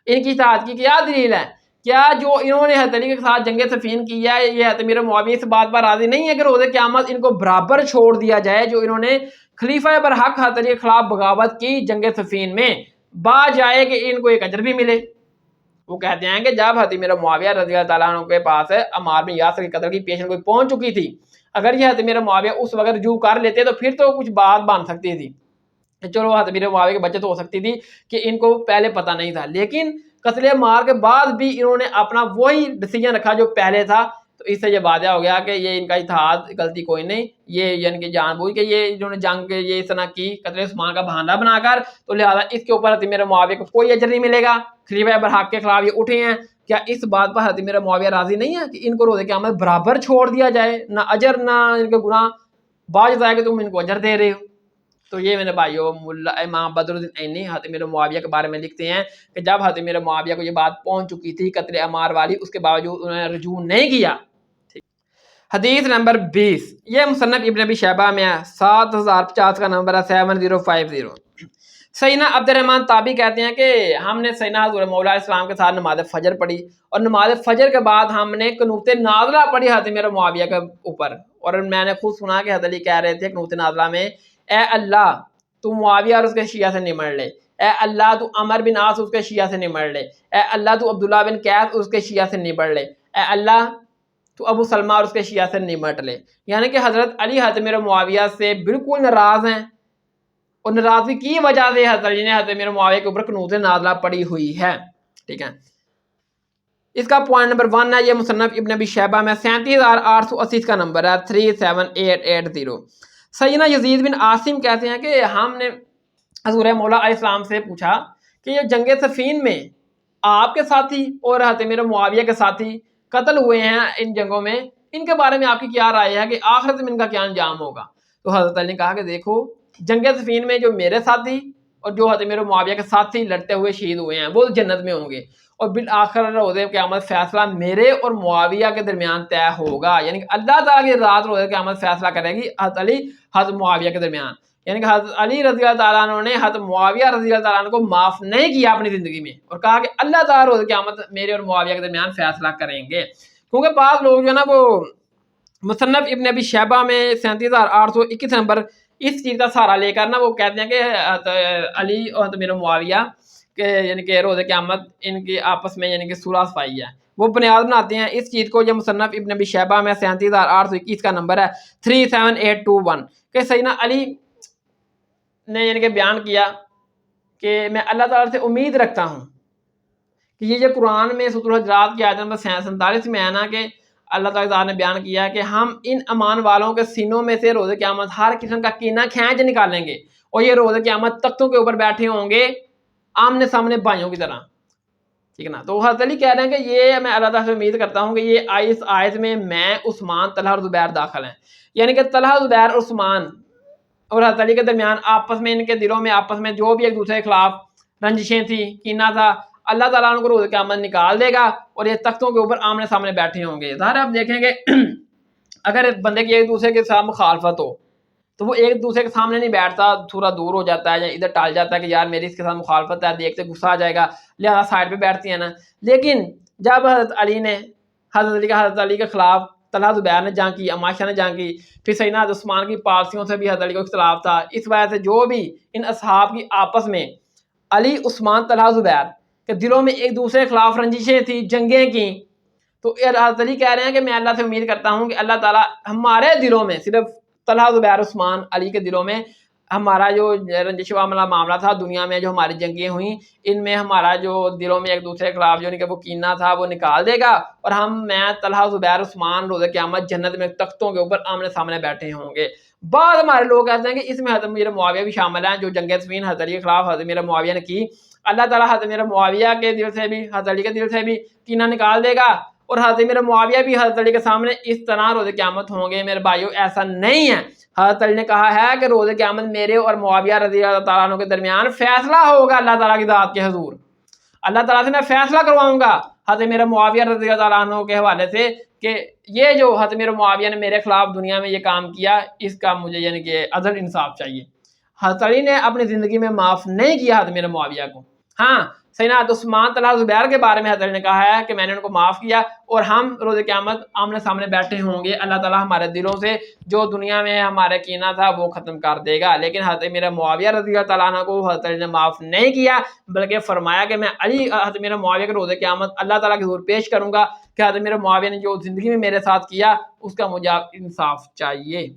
S1: ان کی اتحاد کی کیا دلیل ہے؟ کیا جو انہوں نے حضرت علی کے ساتھ جنگ صفین کی ہے، یہ حضرت میرا معاویہ اس بات پر راضی نہیں ہے کہ روز قیامت ان کو برابر چھوڑ دیا جائے جو انہوں نے خلیفہ برحق حضرت علی کے خلاف بغاوت کی جنگ صفین میں، با جائے کہ ان کو 1 اجر بھی ملے؟ وہ کہتے ہیں کہ جب حضرت میرا معاویہ رضی اللہ تعالیٰ عنہ کے پاس عمار بن یاسر کے قتل کی پیشن گوئی پہنچ چکی تھی، اگر یہ حضرت میرا معاویہ اس وقت رجوع کر لیتے تو پھر تو کچھ بات بن سکتی تھی، چلو حضرت میرا معاویہ کی بچت ہو سکتی تھی کہ ان کو پہلے پتہ نہیں تھا، لیکن قتل عمار کے بعد بھی انہوں نے اپنا وہی ڈیسیجن رکھا جو پہلے تھا، تو اس سے یہ واضح ہو گیا کہ یہ ان کا اتحاد غلطی کوئی نہیں، یہ یعنی کہ جان بوجھ کے یہ انہوں نے جنگ یہ اس طرح کی قتل عثمان کا بہانہ بنا کر، تو لہٰذا اس کے اوپر حضرت میرا معاویہ کو کوئی اجر نہیں ملے گا۔ خلیفہ برحق کے خلاف یہ اٹھے ہیں، کیا اس بات پر حضرت میرا معاویہ راضی نہیں ہے کہ ان کو روز قیامت برابر چھوڑ دیا جائے، نہ اجر نہ ان کے گناہ، باعث ہے کہ تم ان کو اجر دے رہے ہو؟ تو یہ میرے بھائیو امام بدر الدین عینی حضرت میرا معاویہ کے بارے میں لکھتے ہیں کہ جب حضرت میرا معاویہ کو یہ بات پہنچ چکی تھی قتل عمار والی، اس کے باوجود انہوں نے رجوع نہیں کیا۔ حدیث نمبر 20 یہ مصنف ابن ابی شیبہ میں ہے، 7050 کا نمبر ہے 7050۔ سیدنا عبد الرحمن تابعی کہتے ہیں کہ ہم نے سیدنا حضور مولا علیہ السلام کے ساتھ نماز فجر پڑھی، اور نماز فجر کے بعد ہم نے قنوت نازلہ پڑھی حضرت میرا معاویہ کے اوپر، اور میں نے خود سنا کہ حضرت علی کہہ رہے تھے قنوت نازلہ میں، اے اللہ تو معاویہ اور اس کے شیعہ سے نمٹ لے، اے اللہ تو عمر بن عاص اس کے شیعہ سے نمٹ لے، اے اللہ تو عبداللہ بن قیس اس کے شیعہ سے نمٹ لے، اے اللہ تو ابو سلمہ اور اس کے شیعہ سے نمٹ لے۔ یعنی کہ حضرت علی حضرت میرا معاویہ سے بالکل ناراض ہیں، اور ناراضگی کی وجہ سے حضرت علی نے حضرت میرا معاویہ کے اوپر قنوت نازلہ پڑی ہوئی ہے، ٹھیک ہے۔ اس کا پوائنٹ نمبر 1 ہے، یہ مصنف ابن ابی شیبہ میں 37880 کا نمبر ہے 37880۔ سیدنا یزید بن عاصم کہتے ہیں کہ ہم نے حضور مولا علیہ السلام سے پوچھا کہ یہ جنگ صفین میں آپ کے ساتھی اور حضرت میرا معاویہ کے ساتھی قتل ہوئے ہیں ان جنگوں میں، ان کے بارے میں آپ کی کیا رائے ہے کہ آخرت میں ان کا کیا انجام ہوگا؟ تو حضرت علی نے کہا کہ دیکھو جنگ صفین میں جو میرے ساتھی اور جو حضرت میرے معاویہ کے ساتھی لڑتے ہوئے شہید ہوئے ہیں وہ جنت میں ہوں گے، اور بالآخر روز قیامت فیصلہ میرے اور معاویہ کے درمیان طے ہوگا، یعنی کہ اللہ تعالیٰ کی رات روز قیامت فیصلہ کرے گی حضرت علی حضرت معاویہ کے درمیان، یعنی کہ حضرت علی رضی اللہ تعالیٰ عنہ نے حضرت معاویہ رضی اللہ تعالیٰ عنہ کو معاف نہیں کیا اپنی زندگی میں، اور کہا کہ اللہ تعالیٰ روز قیامت میرے اور معاویہ کے درمیان فیصلہ کریں گے، کیونکہ بعض لوگ جو ہے نا وہ مصنف ابن ابی شیبہ میں 37,821 نمبر اس چیز کا سہارا لے کر نا وہ کہتے ہیں کہ علی اور میرا معاویہ کہ یعنی کہ روز قیامت ان کی آپس میں یعنی کہ صلح صفائی ہے، وہ بنیاد بناتے ہیں اس چیز کو. یہ مصنف ابن ابی شیبہ میں 37,821 کا نمبر ہے 37821 کہ سیدنا علی نے یعنی کہ بیان کیا کہ میں اللہ تعالیٰ سے امید رکھتا ہوں کہ یہ جو قرآن میں سورۃ الحجرات کی آیت نمبر 47 میں ہے نا کہ اللہ تعالیٰ نے بیان کیا کہ ہم ان امان والوں کے سینوں میں سے روز قیامت ہر قسم کا کینہ کھینچ نکالیں گے اور یہ روز قیامت تختوں کے اوپر بیٹھے ہوں گے آمنے سامنے بھائیوں کی طرح. ٹھیک ہے نا. تو حضرت علی کہہ رہے ہیں کہ یہ میں اللہ تعالیٰ سے امید کرتا ہوں کہ یہ اس آیت میں عثمان طلحہ اور زبیر داخل ہیں، یعنی کہ طلحہ زبیر اور عثمان اور حضرت علی کے درمیان آپس میں ان کے دلوں میں آپس میں جو بھی ایک دوسرے کے خلاف رنجشیں تھیں کینہ تھا اللہ تعالیٰ ان کو روز قیامت نکال دے گا اور یہ تختوں کے اوپر آمنے سامنے بیٹھے ہوں گے. ظاہر آپ دیکھیں گے اگر بندے کی ایک دوسرے کے ساتھ مخالفت ہو تو وہ ایک دوسرے کے سامنے نہیں بیٹھتا، تھوڑا دور ہو جاتا ہے یا ادھر ٹال جاتا ہے کہ یار میری اس کے ساتھ مخالفت ہے، دیکھتے غصہ آ جائے گا لہٰذا سائڈ پہ بیٹھتی ہیں نا. لیکن جب حضرت علی کے خلاف طلحہ زبیر نے جنگ کی، عماشہ نے جنگ کی، پھر سیدنا عثمان کی پالیسیوں سے بھی حضرت علی کو اختلاف تھا، اس وجہ سے جو بھی ان اصحاب کی آپس میں علی عثمان طلحہ زبیر کے دلوں میں ایک دوسرے کے خلاف رنجشیں تھیں جنگیں کی، تو حضرت علی کہہ رہے ہیں کہ میں اللہ سے امید کرتا ہوں کہ اللہ تعالیٰ ہمارے دلوں میں صرف طلحہ زبیر عثمان علی کے دلوں میں ہمارا جو رنجش والا معاملہ تھا دنیا میں جو ہماری جنگیں ہوئیں ان میں ہمارا جو دلوں میں ایک دوسرے کے خلاف جو وہ کینہ تھا وہ نکال دے گا اور میں طلحہ زبیر عثمان روز قیامت جنت میں تختوں کے اوپر آمنے سامنے بیٹھے ہوں گے. بعض ہمارے لوگ کہتے ہیں کہ اس میں حضرت امیر معاویہ بھی شامل ہیں، جو جنگ صفین حضرت علی کے خلاف حضرت امیر معاویہ نے کی، اللہ تعالیٰ حضرت امیر معاویہ کے دل سے بھی حضرت علی کے دل سے بھی کینہ نکال دے گا اور حضرت امیر معاویہ بھی حضرت علی کے سامنے اس طرح روز قیامت ہوں گے. میرے بھائیو ایسا نہیں ہے. حضرت علی نے کہا ہے کہ روز قیامت میرے اور معاویہ رضی اللہ تعالیٰ عنہ کے درمیان فیصلہ ہوگا اللہ تعالیٰ کی ذات کے حضور، اللہ تعالیٰ سے میں فیصلہ کرواؤں گا حضرت میرا معاویہ رضی اللہ تعالیٰ عنہ کے حوالے سے کہ یہ جو حضرت میرا معاویہ نے میرے خلاف دنیا میں یہ کام کیا اس کا مجھے یعنی کہ عدل انصاف چاہیے. حضرت علی نے اپنی زندگی میں معاف نہیں کیا حضرت میرا معاویہ کو. ہاں سیدنا عثمان طلحہ زبیر کے بارے میں حضرت علی نے کہا ہے کہ میں نے ان کو معاف کیا اور ہم روز قیامت آمنے سامنے بیٹھے ہوں گے، اللہ تعالیٰ ہمارے دلوں سے جو دنیا میں ہمارے کینہ تھا وہ ختم کر دے گا. لیکن حضرت میرا معاویہ رضی اللہ تعالیٰ عنہ کو حضرت علی نے معاف نہیں کیا بلکہ فرمایا کہ میں حضرت میرا معاویہ کے روز قیامت اللہ تعالیٰ کے حضور پیش کروں گا کہ حضرت میرا معاویہ نے جو زندگی میں میرے ساتھ کیا اس کا مجھے انصاف چاہیے.